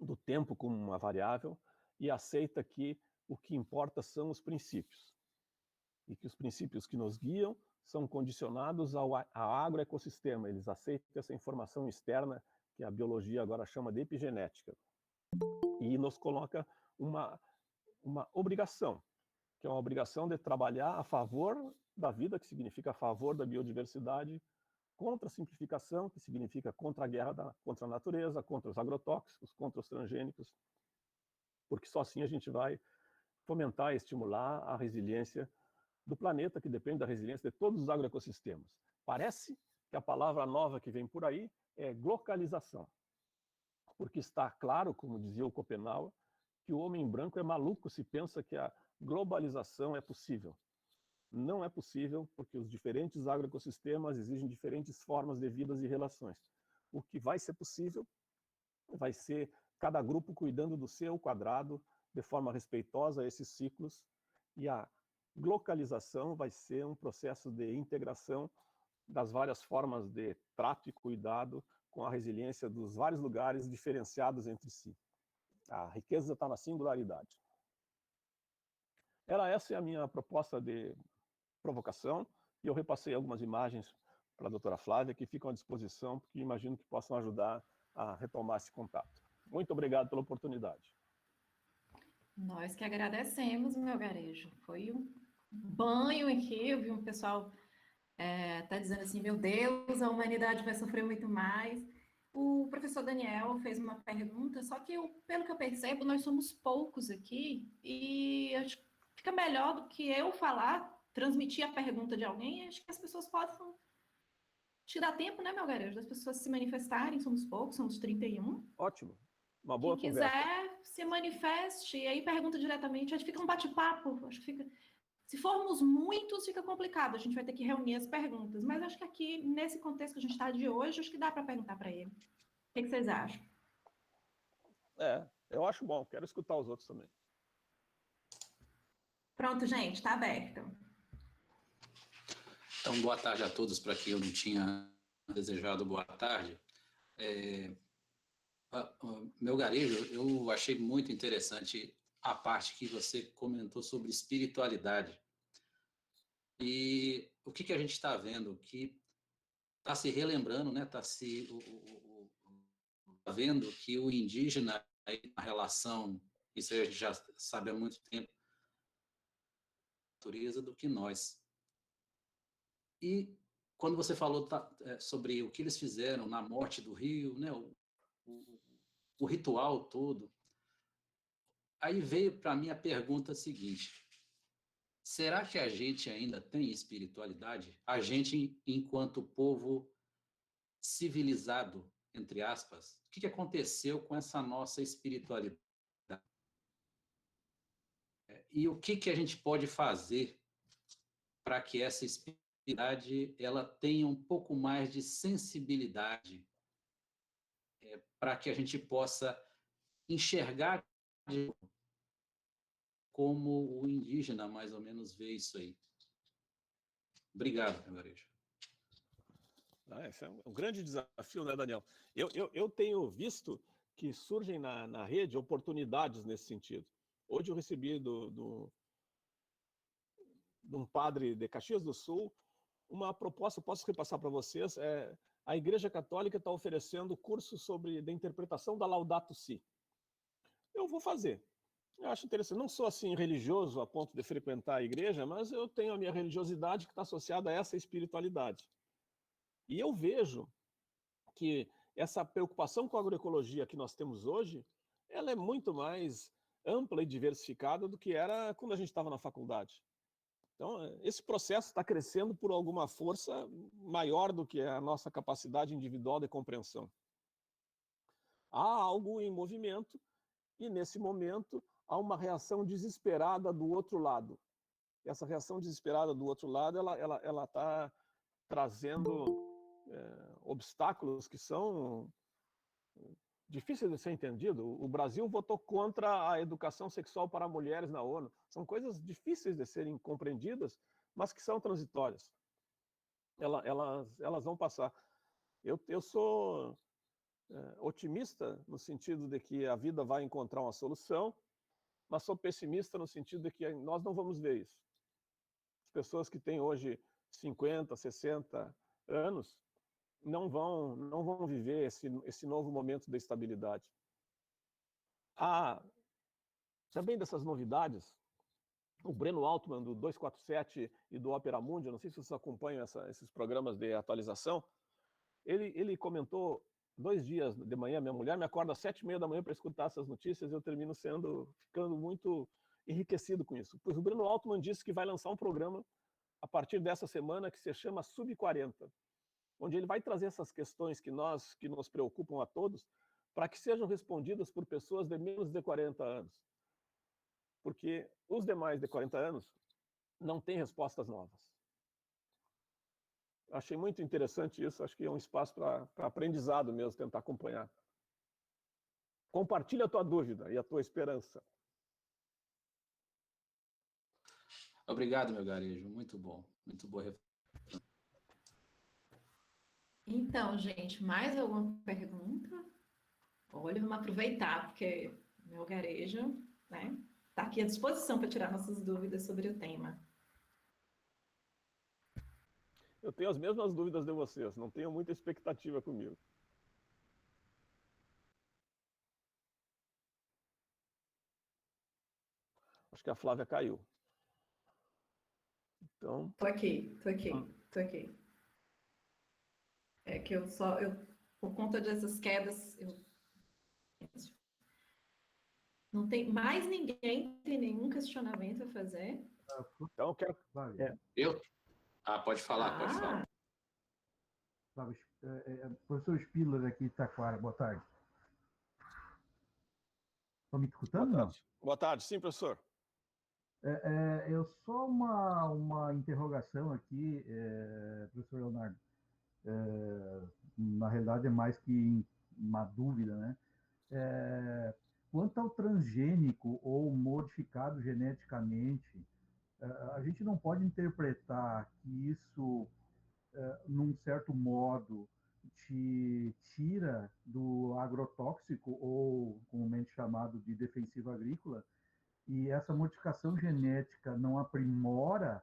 do tempo como uma variável e aceita que o que importa são os princípios. E que os princípios que nos guiam são condicionados ao agroecossistema. Eles aceitam essa informação externa que a biologia agora chama de epigenética. E nos coloca uma obrigação, que é uma obrigação de trabalhar a favor da vida, que significa a favor da biodiversidade, contra a simplificação, que significa contra a guerra contra a natureza, contra os agrotóxicos, contra os transgênicos, porque só assim a gente vai fomentar e estimular a resiliência do planeta, que depende da resiliência de todos os agroecossistemas. Parece que a palavra nova que vem por aí é glocalização, porque está claro, como dizia o Schopenhauer, que o homem branco é maluco se pensa que a globalização é possível. Não é possível, porque os diferentes agroecossistemas exigem diferentes formas de vidas e relações. O que vai ser possível vai ser cada grupo cuidando do seu quadrado, de forma respeitosa a esses ciclos, e a localização vai ser um processo de integração das várias formas de trato e cuidado com a resiliência dos vários lugares diferenciados entre si. A riqueza está na singularidade. Essa é a minha proposta de provocação, e eu repassei algumas imagens para a doutora Flávia, que ficam à disposição, porque imagino que possam ajudar a retomar esse contato. Muito obrigado pela oportunidade. Nós que agradecemos, Melgarejo. Foi um banho aqui, eu vi um pessoal tá dizendo assim, meu Deus, a humanidade vai sofrer muito mais. O professor Daniel fez uma pergunta, só que pelo que eu percebo, nós somos poucos aqui, e acho que fica melhor do que eu falar, transmitir a pergunta de alguém, acho que as pessoas possam tirar tempo, né, Melgarejo, das pessoas se manifestarem, somos poucos, somos 31. Ótimo, uma boa Quem conversa. quiser, se manifeste, e aí pergunta diretamente, acho que fica um bate-papo, acho que fica... Se formos muitos, fica complicado, a gente vai ter que reunir as perguntas, mas acho que aqui, nesse contexto que a gente está de hoje, acho que dá para perguntar para ele. O que vocês acham? Eu acho bom, quero escutar os outros também. Pronto, gente, está aberto. Então, boa tarde a todos, para quem eu não tinha desejado boa tarde. Melgarejo, eu achei muito interessante a parte que você comentou sobre espiritualidade. E o que a gente está vendo? Que está se relembrando, né? Está vendo que o indígena, a relação, isso a gente já sabe há muito tempo, natureza do que nós. E quando você falou sobre o que eles fizeram na morte do rio, né? O ritual todo, aí veio para mim a pergunta seguinte: será que a gente ainda tem espiritualidade? A gente, enquanto povo civilizado, entre aspas, o que aconteceu com essa nossa espiritualidade? E o que a gente pode fazer para que essa espiritualidade ela tenha um pouco mais de sensibilidade, para que a gente possa enxergar como o indígena mais ou menos vê isso aí. Obrigado, meu garejo. Esse é um grande desafio, né, Daniel? Eu tenho visto que surgem na rede oportunidades nesse sentido. Hoje eu recebi de um padre de Caxias do Sul uma proposta, posso repassar para vocês, a Igreja Católica está oferecendo curso da interpretação da Laudato Si. Eu vou fazer. Eu acho interessante. Não sou assim religioso a ponto de frequentar a igreja, mas eu tenho a minha religiosidade que está associada a essa espiritualidade. E eu vejo que essa preocupação com a agroecologia que nós temos hoje, ela é muito mais ampla e diversificada do que era quando a gente estava na faculdade. Então, esse processo está crescendo por alguma força maior do que a nossa capacidade individual de compreensão. Há algo em movimento e, nesse momento, há uma reação desesperada do outro lado. Essa reação desesperada do outro lado, ela está trazendo obstáculos que são difíceis de ser entendido. O Brasil votou contra a educação sexual para mulheres na ONU. São coisas difíceis de serem compreendidas, mas que são transitórias. Elas vão passar. Eu sou otimista no sentido de que a vida vai encontrar uma solução, mas sou pessimista no sentido de que nós não vamos ver isso. As pessoas que têm hoje 50, 60 anos não vão viver esse novo momento da estabilidade. Também dessas novidades, o Breno Altman, do 247 e do Opera Mundi, eu não sei se vocês acompanham esses programas de atualização, ele comentou 2 dias de manhã, minha mulher me acorda às 7h30 da manhã para escutar essas notícias, eu termino ficando muito enriquecido com isso. Pois o Breno Altman disse que vai lançar um programa a partir dessa semana que se chama Sub-40, onde ele vai trazer essas questões que nos preocupam a todos, para que sejam respondidas por pessoas de menos de 40 anos. Porque os demais de 40 anos não têm respostas novas. Achei muito interessante isso, acho que é um espaço para aprendizado mesmo, tentar acompanhar. Compartilha a tua dúvida e a tua esperança. Obrigado, meu garejo. Muito bom. Muito boa. Então, gente, mais alguma pergunta? Olha, vamos aproveitar, porque meu garejo, né, está aqui à disposição para tirar nossas dúvidas sobre o tema. Eu tenho as mesmas dúvidas de vocês, não tenho muita expectativa comigo. Acho que a Flávia caiu. Então... Tô aqui. É que por conta dessas quedas, não tem mais ninguém, tem nenhum questionamento a fazer. Então, eu quero... Eu? Pode falar, pode falar. Professor Spiller aqui de Taquara, boa tarde. Estão me escutando? Boa tarde. Boa tarde, sim, professor. Eu só uma interrogação aqui, professor Leonardo. Na realidade é mais que uma dúvida, né? Quanto ao transgênico ou modificado geneticamente, a gente não pode interpretar que isso, num certo modo, te tira do agrotóxico, ou comumente chamado de defensivo agrícola, e essa modificação genética não aprimora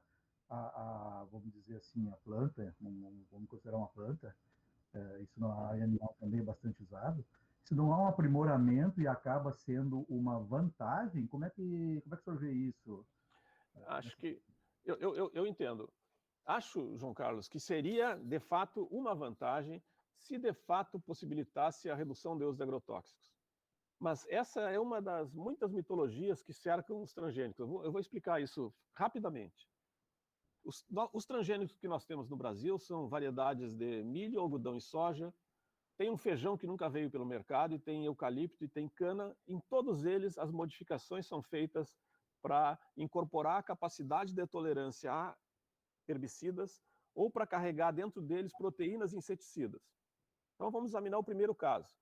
vamos dizer assim, a planta, vamos considerar uma planta, isso na área animal também é bastante usado, se não há um aprimoramento e acaba sendo uma vantagem, como é que o senhor vê isso? Acho que... Eu entendo. Acho, João Carlos, que seria, de fato, uma vantagem se, de fato, possibilitasse a redução do uso de agrotóxicos. Mas essa é uma das muitas mitologias que cercam os transgênicos. Eu vou explicar isso rapidamente. Os transgênicos que nós temos no Brasil são variedades de milho, algodão e soja. Tem um feijão que nunca veio pelo mercado, e tem eucalipto, e tem cana. Em todos eles, as modificações são feitas para incorporar a capacidade de tolerância a herbicidas ou para carregar dentro deles proteínas inseticidas. Então vamos examinar o primeiro caso.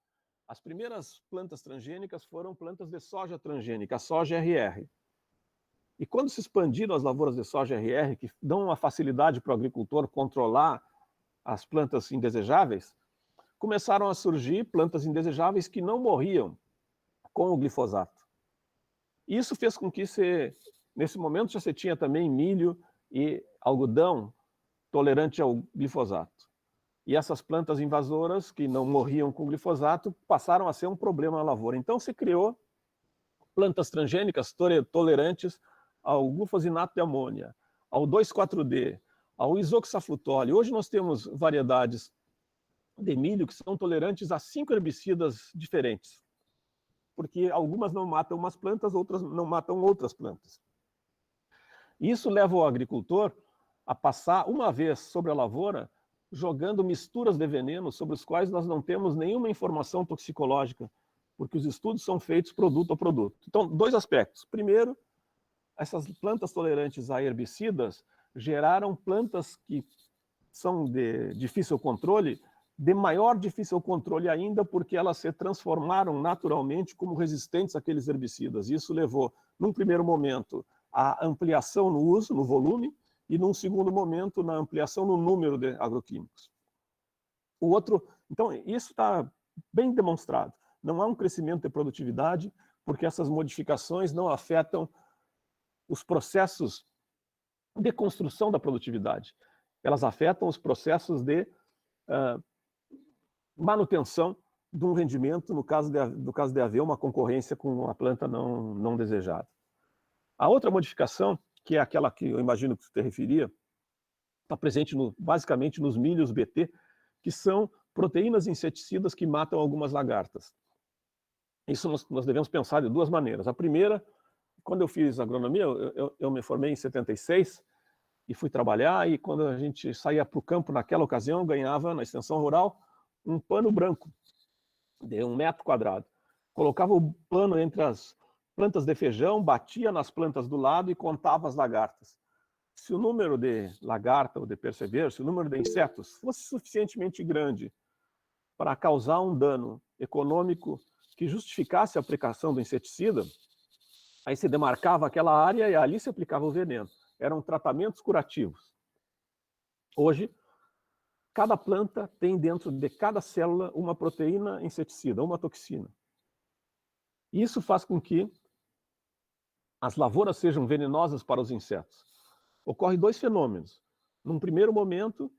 As primeiras plantas transgênicas foram plantas de soja transgênica, a soja RR. E quando se expandiram as lavouras de soja RR, que dão uma facilidade para o agricultor controlar as plantas indesejáveis, começaram a surgir plantas indesejáveis que não morriam com o glifosato. Isso fez com que, nesse momento, já se tinha também milho e algodão tolerante ao glifosato. E essas plantas invasoras, que não morriam com glifosato, passaram a ser um problema na lavoura. Então se criou plantas transgênicas tolerantes ao glufosinato de amônia, ao 2,4-D, ao isoxaflutóleo. Hoje nós temos variedades de milho que são tolerantes a 5 herbicidas diferentes, porque algumas não matam umas plantas, outras não matam outras plantas. Isso leva o agricultor a passar uma vez sobre a lavoura jogando misturas de veneno sobre os quais nós não temos nenhuma informação toxicológica, porque os estudos são feitos produto a produto. Então, 2 aspectos. Primeiro, essas plantas tolerantes a herbicidas geraram plantas que são de difícil controle, de maior difícil controle ainda, porque elas se transformaram naturalmente como resistentes àqueles herbicidas. Isso levou, num primeiro momento, à ampliação no uso, no volume, e num segundo momento, na ampliação no número de agroquímicos. Então, isso está bem demonstrado. Não há um crescimento de produtividade, porque essas modificações não afetam os processos de construção da produtividade. Elas afetam os processos de manutenção de um rendimento, no caso de haver uma concorrência com uma planta não desejada. A outra modificação, que é aquela que eu imagino que você referia, está presente basicamente nos milhos BT, que são proteínas inseticidas que matam algumas lagartas. Isso nós devemos pensar de 2 maneiras. A primeira, quando eu fiz agronomia, eu me formei em 76 e fui trabalhar, e quando a gente saía para o campo naquela ocasião, ganhava na extensão rural um pano branco de 1 metro quadrado. Colocava o pano entre as plantas de feijão, batia nas plantas do lado e contava as lagartas. Se o número de lagarta ou de percevejo, se o número de insetos fosse suficientemente grande para causar um dano econômico que justificasse a aplicação do inseticida, aí se demarcava aquela área e ali se aplicava o veneno. Eram tratamentos curativos. Hoje, cada planta tem dentro de cada célula uma proteína inseticida, uma toxina. Isso faz com que as lavouras sejam venenosas para os insetos. Ocorrem 2 fenômenos. Num primeiro momento,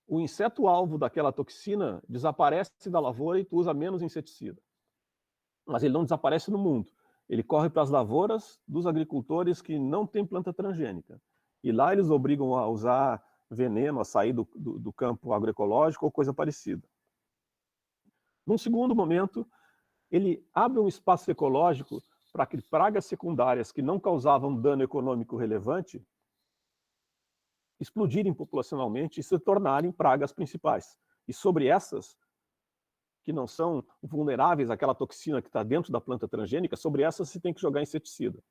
o inseto-alvo daquela toxina desaparece da lavoura e tu usa menos inseticida. Mas ele não desaparece no mundo. Ele corre para as lavouras dos agricultores que não têm planta transgênica. E lá eles obrigam a usar veneno, a sair do campo agroecológico ou coisa parecida. Num segundo momento, ele abre um espaço ecológico para que pragas secundárias que não causavam dano econômico relevante explodirem populacionalmente e se tornarem pragas principais. E sobre essas, que não são vulneráveis àquela toxina que está dentro da planta transgênica, sobre essas se tem que jogar inseticida.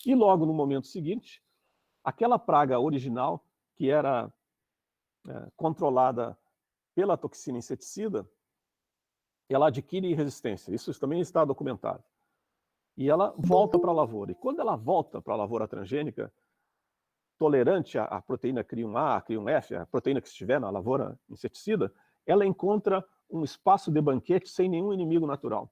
E logo no momento seguinte, aquela praga original, que era controlada pela toxina inseticida, ela adquire resistência. Isso também está documentado. E ela volta para a lavoura. E quando ela volta para a lavoura transgênica, tolerante à proteína CRI1A, CRI1F, a proteína que estiver na lavoura inseticida, ela encontra um espaço de banquete sem nenhum inimigo natural.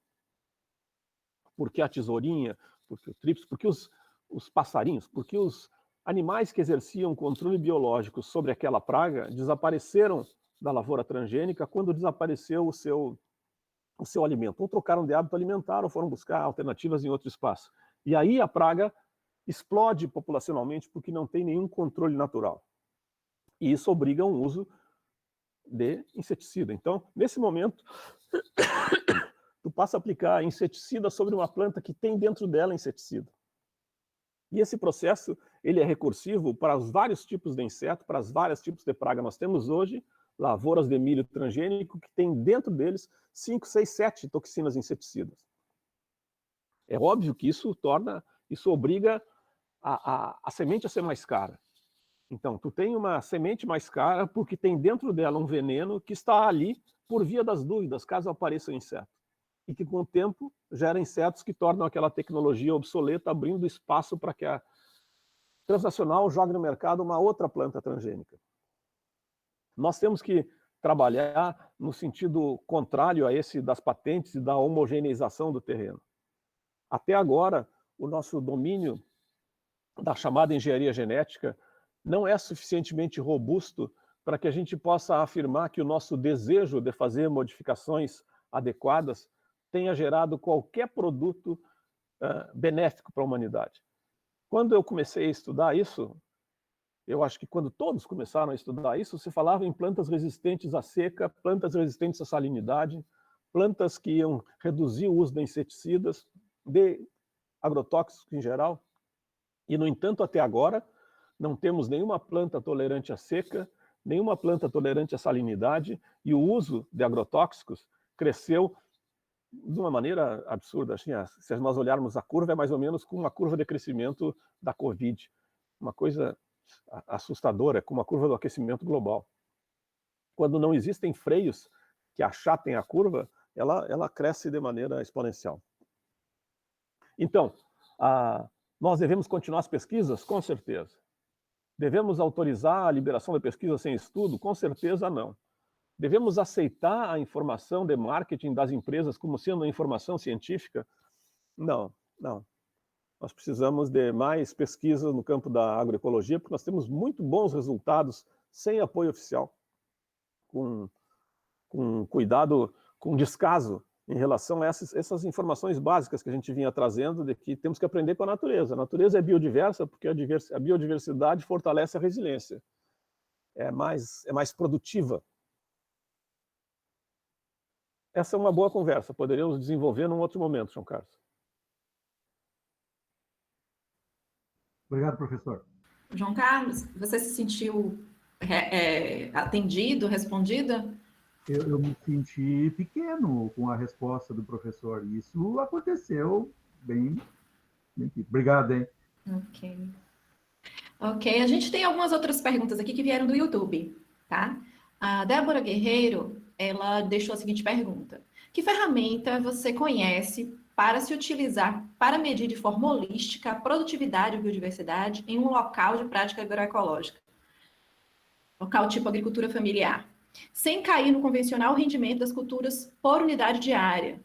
Porque a tesourinha, porque o trips, porque os passarinhos, porque os animais que exerciam controle biológico sobre aquela praga desapareceram da lavoura transgênica quando desapareceu o seu alimento. Ou trocaram de hábito alimentar, ou foram buscar alternativas em outro espaço. E aí a praga explode populacionalmente porque não tem nenhum controle natural. E isso obriga a um uso de inseticida. Então, nesse momento, tu passa a aplicar inseticida sobre uma planta que tem dentro dela inseticida. E esse processo, ele é recursivo para os vários tipos de inseto, para os vários tipos de praga. Nós temos hoje lavouras de milho transgênico que tem dentro deles 5, 6, 7 toxinas inseticidas. É óbvio que isso obriga a semente a ser mais cara. Então, tu tem uma semente mais cara porque tem dentro dela um veneno que está ali por via das dúvidas, caso apareça um inseto. E que, com o tempo, gera insetos que tornam aquela tecnologia obsoleta, abrindo espaço para que a transnacional jogue no mercado uma outra planta transgênica. Nós temos que trabalhar no sentido contrário a esse das patentes e da homogeneização do terreno. Até agora, o nosso domínio da chamada engenharia genética não é suficientemente robusto para que a gente possa afirmar que o nosso desejo de fazer modificações adequadas tenha gerado qualquer produto benéfico para a humanidade. Quando eu comecei a estudar isso, eu acho que quando todos começaram a estudar isso, se falava em plantas resistentes à seca, plantas resistentes à salinidade, plantas que iam reduzir o uso de inseticidas, de agrotóxicos em geral. E, no entanto, até agora, não temos nenhuma planta tolerante à seca, nenhuma planta tolerante à salinidade, e o uso de agrotóxicos cresceu de uma maneira absurda. Assim, se nós olharmos a curva, é mais ou menos como uma curva de crescimento da Covid. Uma coisa assustadora, como a curva do aquecimento global. Quando não existem freios que achatem a curva, ela cresce de maneira exponencial. Então, nós devemos continuar as pesquisas? Com certeza. Devemos autorizar a liberação da pesquisa sem estudo? Com certeza não. Devemos aceitar a informação de marketing das empresas como sendo uma informação científica? Não, não. Nós precisamos de mais pesquisa no campo da agroecologia, porque nós temos muito bons resultados sem apoio oficial, com cuidado, com descaso em relação a essas informações básicas que a gente vinha trazendo, de que temos que aprender com a natureza. A natureza é biodiversa porque a biodiversidade fortalece a resiliência, é mais produtiva. Essa é uma boa conversa, poderíamos desenvolver num outro momento, João Carlos. Obrigado, professor. João Carlos, você se sentiu atendido, respondida? Eu me senti pequeno com a resposta do professor. Isso aconteceu bem. Obrigado, hein? Ok, a gente tem algumas outras perguntas aqui que vieram do YouTube, tá? A Débora Guerreiro, ela deixou a seguinte pergunta: que ferramenta você conhece para se utilizar para medir de forma holística a produtividade e biodiversidade em um local de prática agroecológica? Local tipo agricultura familiar, sem cair no convencional rendimento das culturas por unidade de área,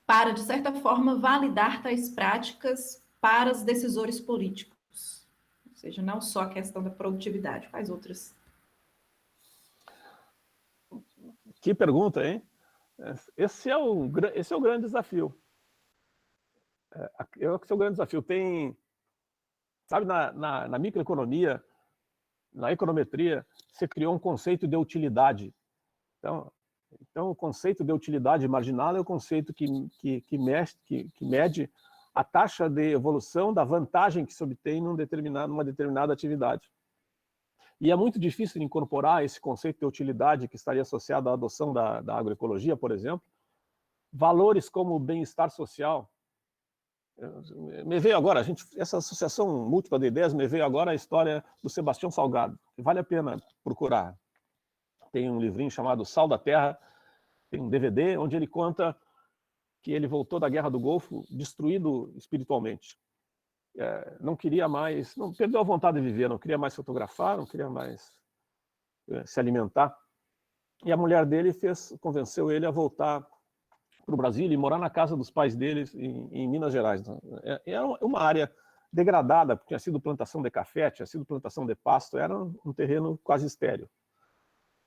para, de certa forma, validar tais práticas para os decisores políticos. Ou seja, não só a questão da produtividade, quais outras? Que pergunta, hein? Esse é o grande desafio. Esse é o grande desafio. Sabe, na microeconomia, na econometria, se criou um conceito de utilidade. Então o conceito de utilidade marginal é o conceito que mede a taxa de evolução da vantagem que se obtém numa determinada atividade. E é muito difícil incorporar esse conceito de utilidade que estaria associado à adoção da agroecologia, por exemplo, valores como o bem-estar social. Me veio agora, essa associação múltipla de ideias, me veio agora a história do Sebastião Salgado, que vale a pena procurar. Tem um livrinho chamado Sal da Terra, tem um DVD, onde ele conta que ele voltou da Guerra do Golfo destruído espiritualmente. Não queria mais, perdeu a vontade de viver, não queria mais fotografar, não queria mais se alimentar. E a mulher dele convenceu ele a voltar para o Brasil e morar na casa dos pais deles em Minas Gerais. É uma área degradada, porque tinha sido plantação de café, tinha sido plantação de pasto, era um terreno quase estéril.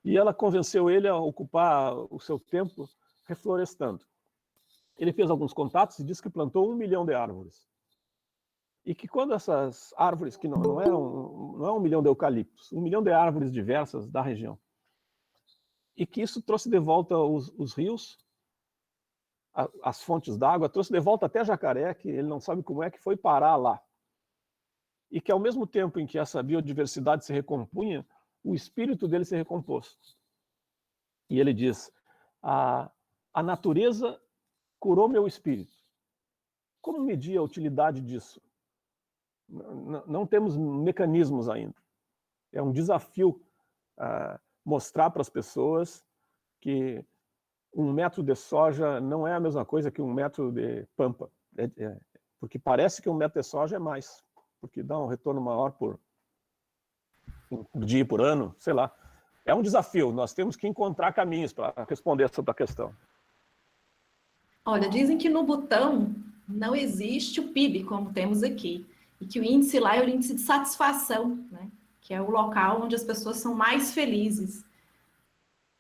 E ela convenceu ele a ocupar o seu tempo reflorestando. Ele fez alguns contatos e disse que plantou 1 milhão de árvores. E que quando essas árvores, que não é 1 milhão de eucaliptos, 1 milhão de árvores diversas da região, e que isso trouxe de volta os rios, as fontes d'água, trouxe de volta até Jacaré, que ele não sabe como é que foi parar lá. E que ao mesmo tempo em que essa biodiversidade se recompunha, o espírito dele se recompôs. E ele diz: a natureza curou meu espírito. Como medir a utilidade disso? Não temos mecanismos ainda. É um desafio mostrar para as pessoas que 1 metro de soja não é a mesma coisa que 1 metro de pampa. Porque parece que 1 metro de soja é mais, porque dá um retorno maior por dia, por ano, sei lá. É um desafio, nós temos que encontrar caminhos para responder sobre a questão. Olha, dizem que no Butão não existe o PIB, como temos aqui, e que o índice lá é o índice de satisfação, né? Que é o local onde as pessoas são mais felizes.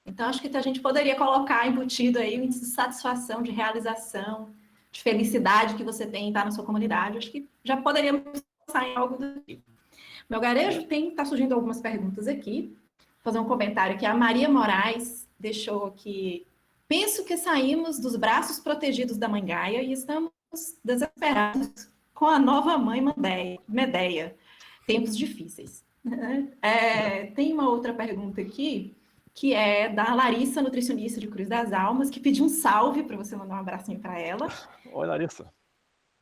Então, acho que a gente poderia colocar embutido aí o índice de satisfação, de realização, de felicidade que você tem em estar na sua comunidade. Acho que já poderíamos pensar em algo do tipo. Melgarejo, está surgindo algumas perguntas aqui. Vou fazer um comentário que a Maria Moraes deixou aqui. Penso que saímos dos braços protegidos da mãe Gaia e estamos desesperados com a nova mãe Medeia. Tempos difíceis. Tem uma outra pergunta aqui, que é da Larissa, nutricionista de Cruz das Almas, que pediu um salve para você mandar um abracinho para ela. Oi, Larissa.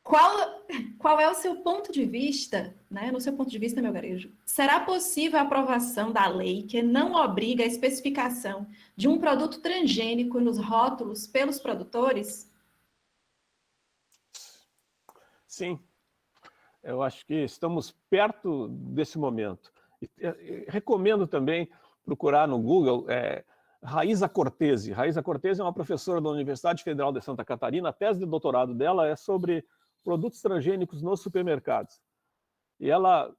Qual é o seu ponto de vista, né? No seu ponto de vista, Melgarejo, será possível a aprovação da lei que não obriga a especificação de um produto transgênico nos rótulos pelos produtores? Sim, eu acho que estamos perto desse momento. Recomendo também procurar no Google Raíza Cortese. Raíza Cortese é uma professora da Universidade Federal de Santa Catarina. A tese de doutorado dela é sobre produtos transgênicos nos supermercados. E ela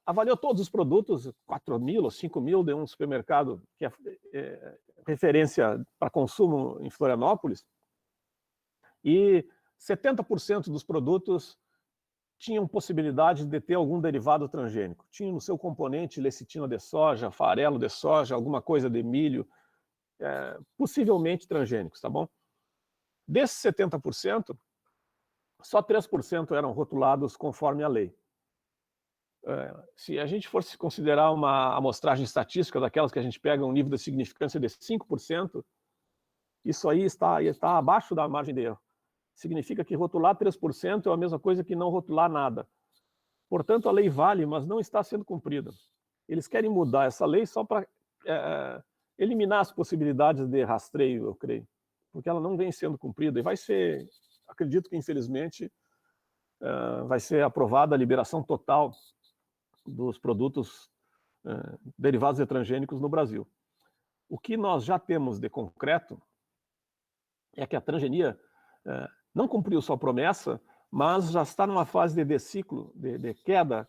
avaliou todos os produtos, 4.000 ou 5.000 de um supermercado que é referência para consumo em Florianópolis, e 70% dos produtos tinham possibilidade de ter algum derivado transgênico. Tinha no seu componente lecitina de soja, farelo de soja, alguma coisa de milho, possivelmente transgênicos, tá bom? Desses 70%, só 3% eram rotulados conforme a lei. Se a gente fosse considerar uma amostragem estatística daquelas que a gente pega um nível de significância de 5%, isso aí está abaixo da margem de erro. Significa que rotular 3% é a mesma coisa que não rotular nada. Portanto, a lei vale, mas não está sendo cumprida. Eles querem mudar essa lei só para eliminar as possibilidades de rastreio, eu creio, porque ela não vem sendo cumprida e vai ser, acredito que infelizmente, vai ser aprovada a liberação total dos produtos derivados de transgênicos no Brasil. O que nós já temos de concreto é que a transgenia não cumpriu sua promessa, mas já está numa fase de deciclo, de queda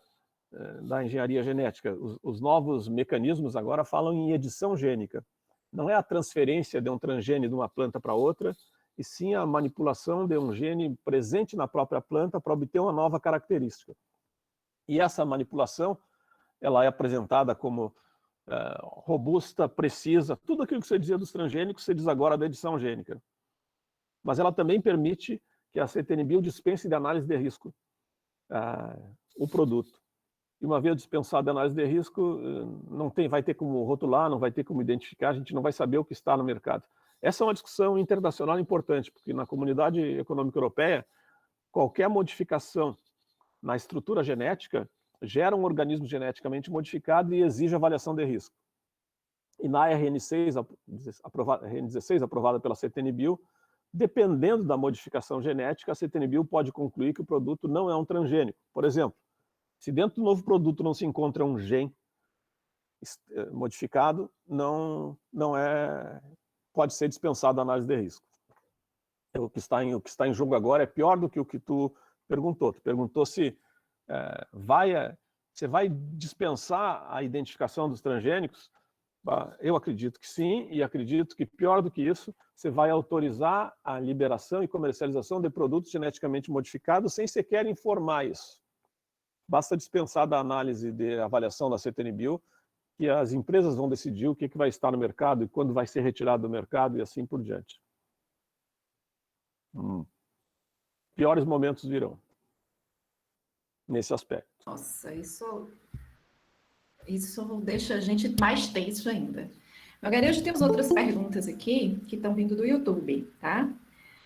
da engenharia genética. Os novos mecanismos agora falam em edição gênica. Não é a transferência de um transgene de uma planta para outra, e sim a manipulação de um gene presente na própria planta para obter uma nova característica. E essa manipulação, ela é apresentada como robusta, precisa, tudo aquilo que você dizia dos transgênicos, você diz agora da edição gênica. Mas ela também permite que a CTN-Bio dispense de análise de risco o produto. E uma vez dispensado a análise de risco, vai ter como rotular, não vai ter como identificar, a gente não vai saber o que está no mercado. Essa é uma discussão internacional importante, porque na Comunidade Econômica Europeia, qualquer modificação na estrutura genética gera um organismo geneticamente modificado e exige avaliação de risco. E na RN16, aprovada pela CTN-Bio, dependendo da modificação genética, a CTN-Bio pode concluir que o produto não é um transgênico. Por exemplo, se dentro do novo produto não se encontra um gene modificado, pode ser dispensado a análise de risco. O que está em jogo agora é pior do que o que tu perguntou. Tu perguntou se você vai dispensar a identificação dos transgênicos. Eu acredito que sim, e acredito que pior do que isso, você vai autorizar a liberação e comercialização de produtos geneticamente modificados sem sequer informar isso. Basta dispensar da análise de avaliação da CTN-Bio, que as empresas vão decidir o que vai estar no mercado e quando vai ser retirado do mercado e assim por diante. Piores momentos virão nesse aspecto. Nossa, isso deixa a gente mais tenso ainda. Melgarejo, temos outras perguntas aqui que estão vindo do YouTube, tá?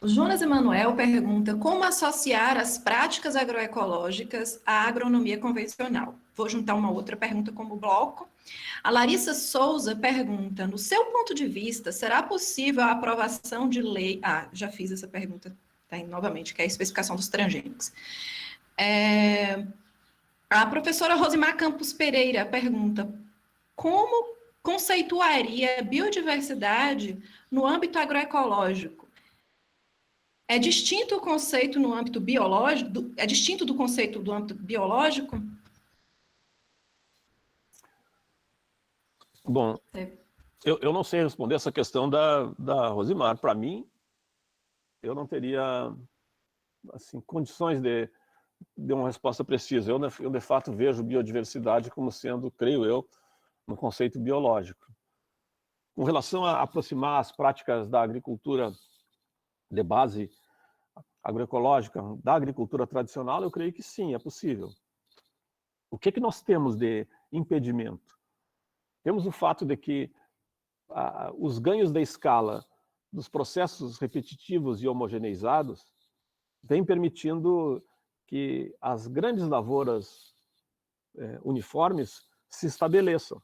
O Jonas Emanuel pergunta como associar as práticas agroecológicas à agronomia convencional. Vou juntar uma outra pergunta como bloco. A Larissa Souza pergunta, no seu ponto de vista, será possível a aprovação de lei... já fiz essa pergunta novamente, que é a especificação dos transgênicos. A professora Rosimar Campos Pereira pergunta, como conceituaria biodiversidade no âmbito agroecológico? É distinto o conceito no âmbito biológico? É distinto do conceito do âmbito biológico? Bom, eu não sei responder essa questão da Rosimar. Para mim, eu não teria assim, condições de uma resposta precisa. Eu, de fato, vejo biodiversidade como sendo, creio eu, um conceito biológico. Com relação a aproximar as práticas da agricultura de base agroecológica da agricultura tradicional, eu creio que sim, é possível. O que nós temos de impedimento? Temos o fato de que os ganhos da escala dos processos repetitivos e homogeneizados vêm permitindo que as grandes lavouras uniformes se estabeleçam.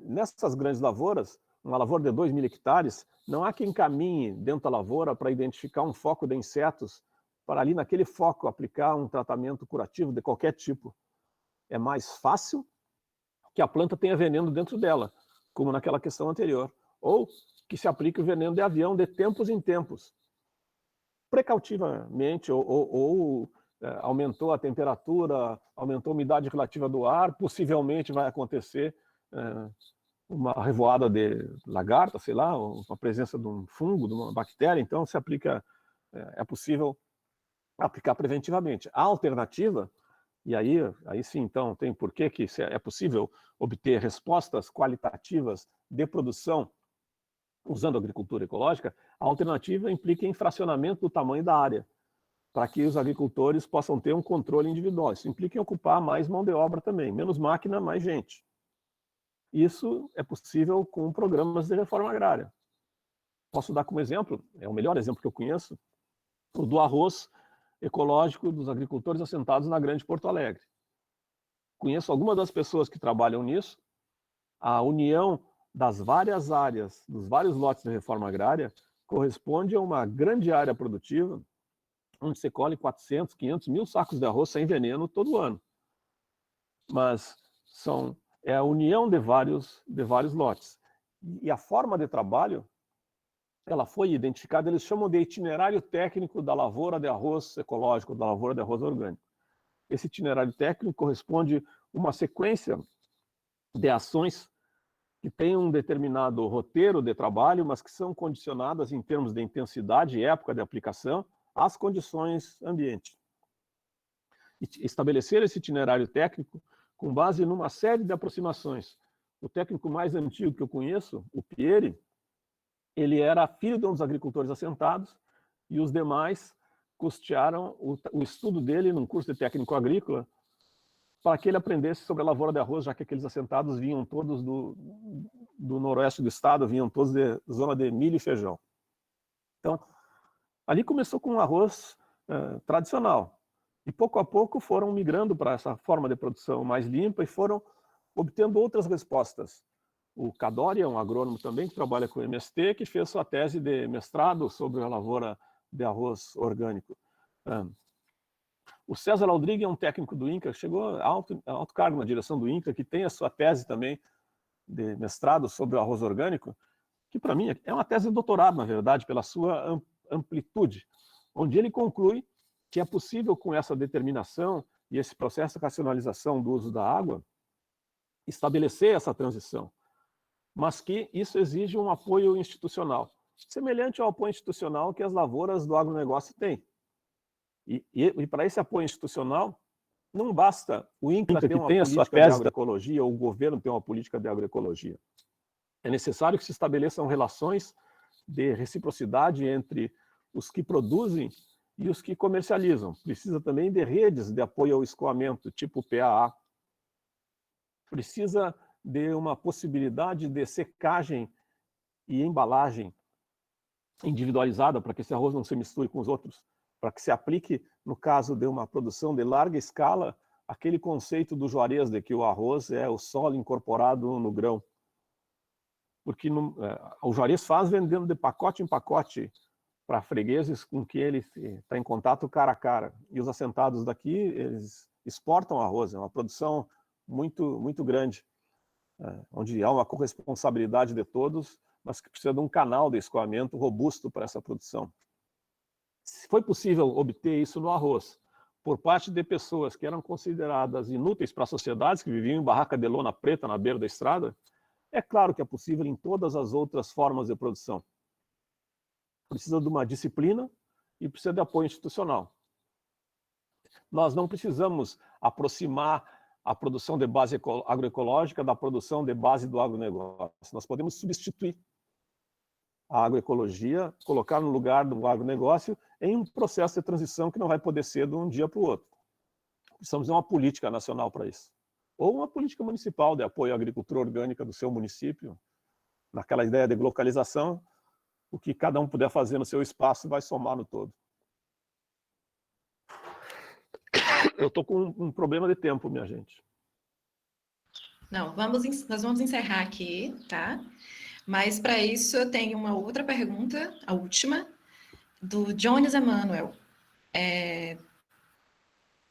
Nessas grandes lavouras, uma lavoura de 2.000 hectares, não há quem caminhe dentro da lavoura para identificar um foco de insetos, para ali naquele foco aplicar um tratamento curativo de qualquer tipo. É mais fácil que a planta tenha veneno dentro dela, como naquela questão anterior, ou que se aplique o veneno de avião de tempos em tempos, precautivamente, ou aumentou a temperatura, aumentou a umidade relativa do ar, possivelmente vai acontecer uma revoada de lagarta, sei lá, a presença de um fungo, de uma bactéria, então se aplica, é possível aplicar preventivamente. A alternativa, e aí sim, então, tem porquê que é possível obter respostas qualitativas de produção usando a agricultura ecológica, a alternativa implica em fracionamento do tamanho da área, para que os agricultores possam ter um controle individual. Isso implica em ocupar mais mão de obra também, menos máquina, mais gente. Isso é possível com programas de reforma agrária. Posso dar como exemplo, é o melhor exemplo que eu conheço, o do arroz ecológico dos agricultores assentados na Grande Porto Alegre. Conheço algumas das pessoas que trabalham nisso. A união das várias áreas, dos vários lotes de reforma agrária, corresponde a uma grande área produtiva, onde se colhe 400, 500 mil sacos de arroz sem veneno todo ano. Mas é a união de vários lotes. E a forma de trabalho, ela foi identificada, eles chamam de itinerário técnico da lavoura de arroz ecológico, da lavoura de arroz orgânico. Esse itinerário técnico corresponde a uma sequência de ações que têm um determinado roteiro de trabalho, mas que são condicionadas em termos de intensidade e época de aplicação às condições ambiente. E estabelecer esse itinerário técnico com base numa série de aproximações. O técnico mais antigo que eu conheço, o Pieri, ele era filho de um dos agricultores assentados e os demais custearam o estudo dele num curso de técnico agrícola para que ele aprendesse sobre a lavoura de arroz, já que aqueles assentados vinham todos do noroeste do estado, vinham todos de zona de milho e feijão. Então, ali começou com um arroz tradicional. E pouco a pouco foram migrando para essa forma de produção mais limpa e foram obtendo outras respostas. O Cadori é um agrônomo também que trabalha com o MST, que fez sua tese de mestrado sobre a lavoura de arroz orgânico. O César Aldrigue é um técnico do INCRA, chegou a alto cargo na direção do INCRA, que tem a sua tese também de mestrado sobre o arroz orgânico, que para mim é uma tese de doutorado, na verdade, pela sua amplitude, onde ele conclui que é possível, com essa determinação e esse processo de racionalização do uso da água, estabelecer essa transição, mas que isso exige um apoio institucional, semelhante ao apoio institucional que as lavouras do agronegócio têm. E para esse apoio institucional, não basta o INCRA ter uma política de agroecologia ou o governo ter uma política de agroecologia. É necessário que se estabeleçam relações de reciprocidade entre os que produzem e os que comercializam. Precisa também de redes de apoio ao escoamento, tipo PAA. Precisa de uma possibilidade de secagem e embalagem individualizada para que esse arroz não se misture com os outros, para que se aplique, no caso de uma produção de larga escala, aquele conceito do Juarez de que o arroz é o solo incorporado no grão. Porque o Juarez faz vendendo de pacote em pacote para fregueses com que ele está em contato cara a cara. E os assentados daqui, eles exportam arroz, é uma produção muito, muito grande, onde há uma corresponsabilidade de todos, mas que precisa de um canal de escoamento robusto para essa produção. Se foi possível obter isso no arroz, por parte de pessoas que eram consideradas inúteis para as sociedades, que viviam em barraca de lona preta na beira da estrada, é claro que é possível em todas as outras formas de produção. Precisa de uma disciplina e precisa de apoio institucional. Nós não precisamos aproximar a produção de base agroecológica da produção de base do agronegócio. Nós podemos substituir a agroecologia, colocar no lugar do agronegócio em um processo de transição que não vai poder ser de um dia para o outro. Precisamos de uma política nacional para isso. Ou uma política municipal de apoio à agricultura orgânica do seu município, naquela ideia de localização, o que cada um puder fazer no seu espaço vai somar no todo. Eu estou com um problema de tempo, minha gente. Não, nós vamos encerrar aqui, tá? Mas para isso eu tenho uma outra pergunta, a última, do Jones Emanuel.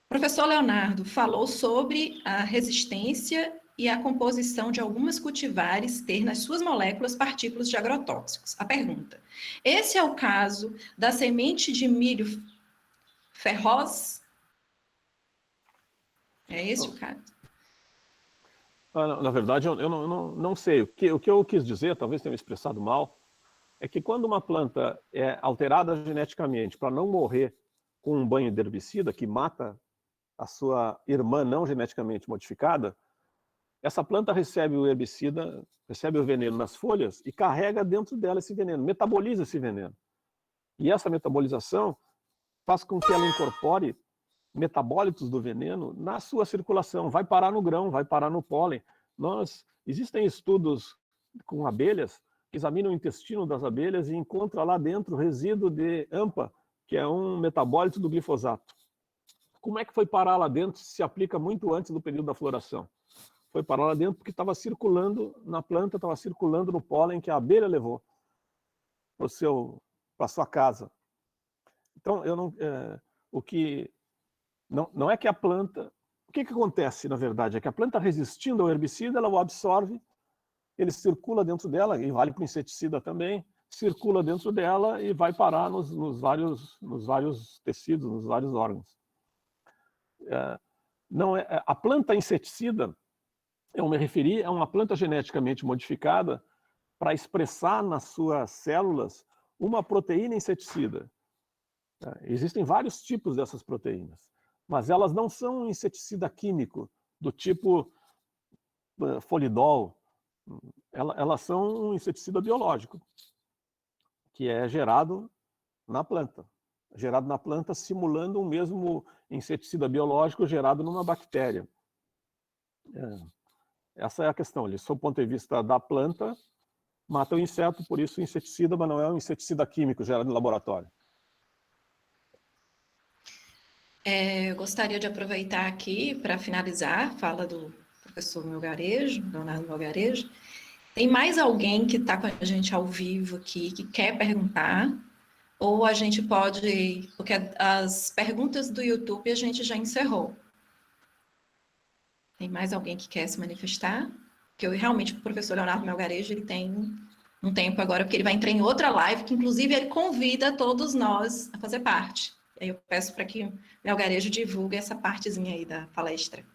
Professor Leonardo falou sobre a resistência e a composição de algumas cultivares ter nas suas moléculas partículas de agrotóxicos. A pergunta: esse é o caso da semente de milho ferroz? É esse o caso? Na verdade, eu não sei. O que eu quis dizer, talvez tenha me expressado mal, é que quando uma planta é alterada geneticamente para não morrer com um banho de herbicida que mata a sua irmã não geneticamente modificada, essa planta recebe o herbicida, recebe o veneno nas folhas e carrega dentro dela esse veneno, metaboliza esse veneno. E essa metabolização faz com que ela incorpore metabólitos do veneno na sua circulação, vai parar no grão, vai parar no pólen. Existem estudos com abelhas que examinam o intestino das abelhas e encontram lá dentro resíduo de AMPA, que é um metabólito do glifosato. Como é que foi parar lá dentro? Se aplica muito antes do período da floração. Foi parar lá dentro porque estava circulando na planta, estava circulando no pólen que a abelha levou para a sua casa. Então, não é que a planta... O que acontece, na verdade? É que a planta, resistindo ao herbicida, ela o absorve, ele circula dentro dela, e vale para o inseticida também, circula dentro dela e vai parar nos vários tecidos, nos vários órgãos. A planta inseticida, eu me referi a uma planta geneticamente modificada para expressar nas suas células uma proteína inseticida. Existem vários tipos dessas proteínas, mas elas não são um inseticida químico do tipo folidol. Elas são um inseticida biológico, que é gerado na planta. Gerado na planta simulando o mesmo inseticida biológico gerado numa bactéria. Essa é a questão. Sob o ponto de vista da planta, mata o inseto, por isso inseticida, mas não é um inseticida químico gerado em laboratório. Eu gostaria de aproveitar aqui para finalizar a fala do professor Melgarejo, Leonardo Melgarejo. Tem mais alguém que está com a gente ao vivo aqui, que quer perguntar? Ou a gente pode... Porque as perguntas do YouTube a gente já encerrou. Tem mais alguém que quer se manifestar? Porque realmente o professor Leonardo Melgarejo, ele tem um tempo agora, porque ele vai entrar em outra live, que inclusive ele convida todos nós a fazer parte. Aí eu peço para que o Melgarejo divulgue essa partezinha aí da palestra,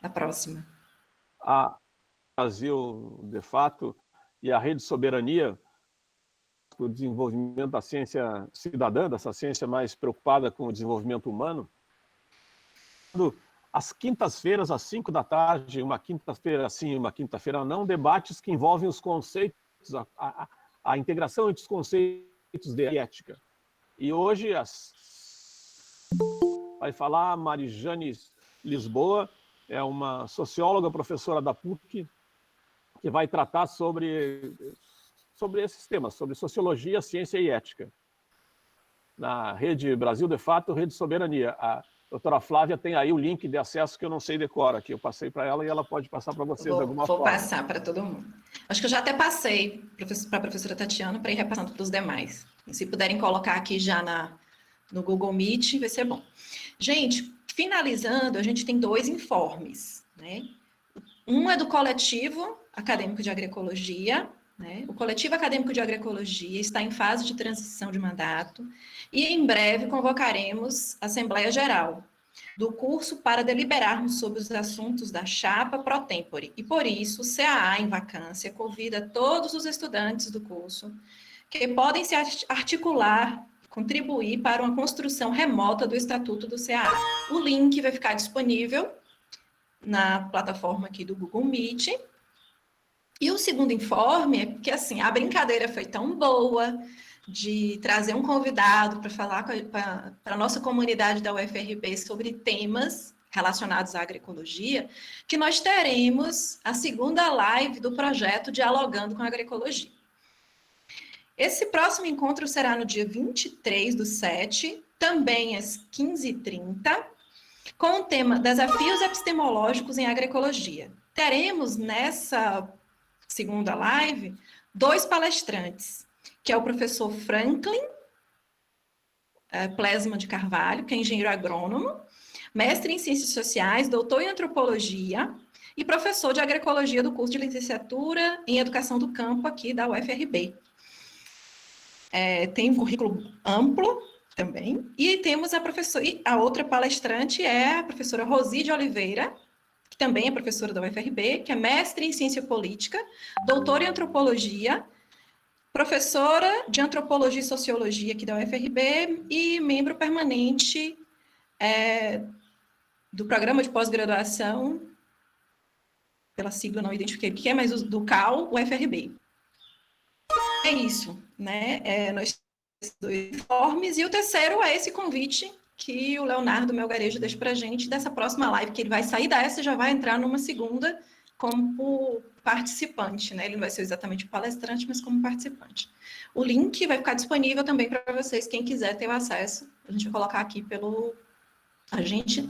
da próxima. A Brasil, de fato, e a Rede Soberania, o desenvolvimento da ciência cidadã, dessa ciência mais preocupada com o desenvolvimento humano, às quintas-feiras, às 5 da tarde, uma quinta-feira sim, uma quinta-feira não, debates que envolvem os conceitos, a integração entre os conceitos de ética. E hoje vai falar a Marijane Lisboa, é uma socióloga, professora da PUC, que vai tratar sobre sobre esses temas, sobre sociologia, ciência e ética. Na rede Brasil de Fato, Rede Soberania. A doutora Flávia tem aí o link de acesso que eu não sei decora, que eu passei para ela e ela pode passar para vocês de alguma forma. Vou passar para todo mundo. Acho que eu já até passei para a professora Tatiana para ir repassando para os demais. E se puderem colocar aqui já no Google Meet, vai ser bom. Gente, finalizando, a gente tem 2 informes, né? Um é do Coletivo Acadêmico de Agroecologia, né? O Coletivo Acadêmico de Agroecologia está em fase de transição de mandato e em breve convocaremos a Assembleia Geral do curso para deliberarmos sobre os assuntos da chapa pro tempore. E por isso, o CAA em vacância convida todos os estudantes do curso que podem se articular, contribuir para uma construção remota do Estatuto do CAA. O link vai ficar disponível na plataforma aqui do Google Meet. E o segundo informe é que, assim, a brincadeira foi tão boa de trazer um convidado para falar para a nossa comunidade da UFRB sobre temas relacionados à agroecologia, que nós teremos a segunda live do projeto Dialogando com a Agroecologia. Esse próximo encontro será no dia 23/7, também às 15h30, com o tema Desafios Epistemológicos em Agroecologia. Teremos nessa segunda live 2 palestrantes, que é o professor Franklin Plesma de Carvalho, que é engenheiro agrônomo, mestre em Ciências Sociais, doutor em Antropologia e professor de Agroecologia do curso de Licenciatura em Educação do Campo aqui da UFRB. Tem um currículo amplo também, e temos a outra palestrante é a professora Rosi de Oliveira, que também é professora da UFRB, que é mestre em Ciência Política, doutora em Antropologia, professora de Antropologia e Sociologia aqui da UFRB e membro permanente do Programa de Pós-Graduação, pela sigla não identifiquei o que é, mas do CAL, UFRB. É isso, né? Nós temos 2 informes, e o terceiro é esse convite que o Leonardo Melgarejo deixa para a gente dessa próxima live, que ele vai sair dessa e já vai entrar numa segunda como participante, né? Ele não vai ser exatamente palestrante, mas como participante. O link vai ficar disponível também para vocês, quem quiser ter o acesso. A gente vai colocar aqui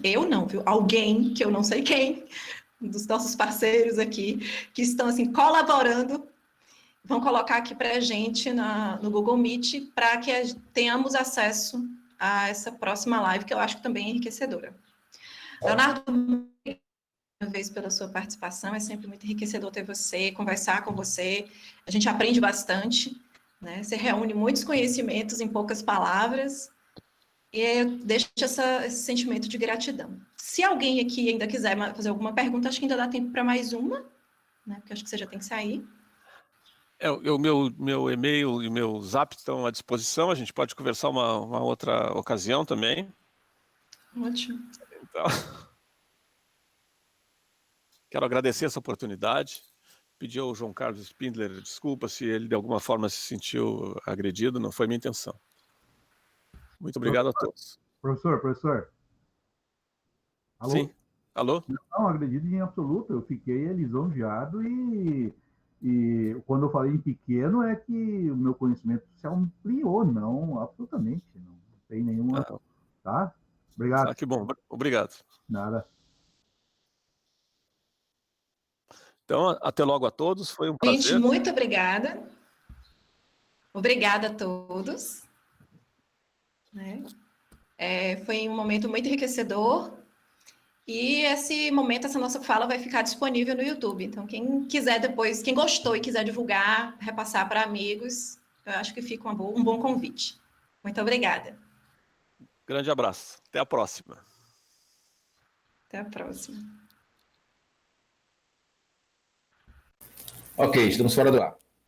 eu não, viu? Alguém, que eu não sei quem, dos nossos parceiros aqui, que estão, assim, colaborando, vão colocar aqui para a gente no Google Meet, para que tenhamos acesso a essa próxima live, que eu acho que também é enriquecedora. Leonardo, uma vez pela sua participação, é sempre muito enriquecedor ter você, conversar com você, a gente aprende bastante, né? Você reúne muitos conhecimentos em poucas palavras, e deixa esse sentimento de gratidão. Se alguém aqui ainda quiser fazer alguma pergunta, acho que ainda dá tempo para mais uma, né? Porque acho que você já tem que sair. O meu e-mail e meu zap estão à disposição, a gente pode conversar uma outra ocasião também. Ótimo. Então, quero agradecer essa oportunidade, pedir ao João Carlos Spindler desculpa se ele de alguma forma se sentiu agredido, não foi minha intenção. Muito obrigado a todos. Professor. Alô? Sim, alô? Não, agredido em absoluto, eu fiquei lisonjeado e quando eu falei em pequeno é que o meu conhecimento se ampliou, não, absolutamente, não tem nenhuma, tá? Obrigado. Que bom, obrigado. Nada. Então, até logo a todos, foi um prazer. Gente, muito obrigada. Obrigada a todos. Né? Foi um momento muito enriquecedor. E esse momento, essa nossa fala vai ficar disponível no YouTube. Então, quem quiser depois, quem gostou e quiser divulgar, repassar para amigos, eu acho que fica um bom convite. Muito obrigada. Grande abraço. Até a próxima. Até a próxima. Ok, estamos fora do ar.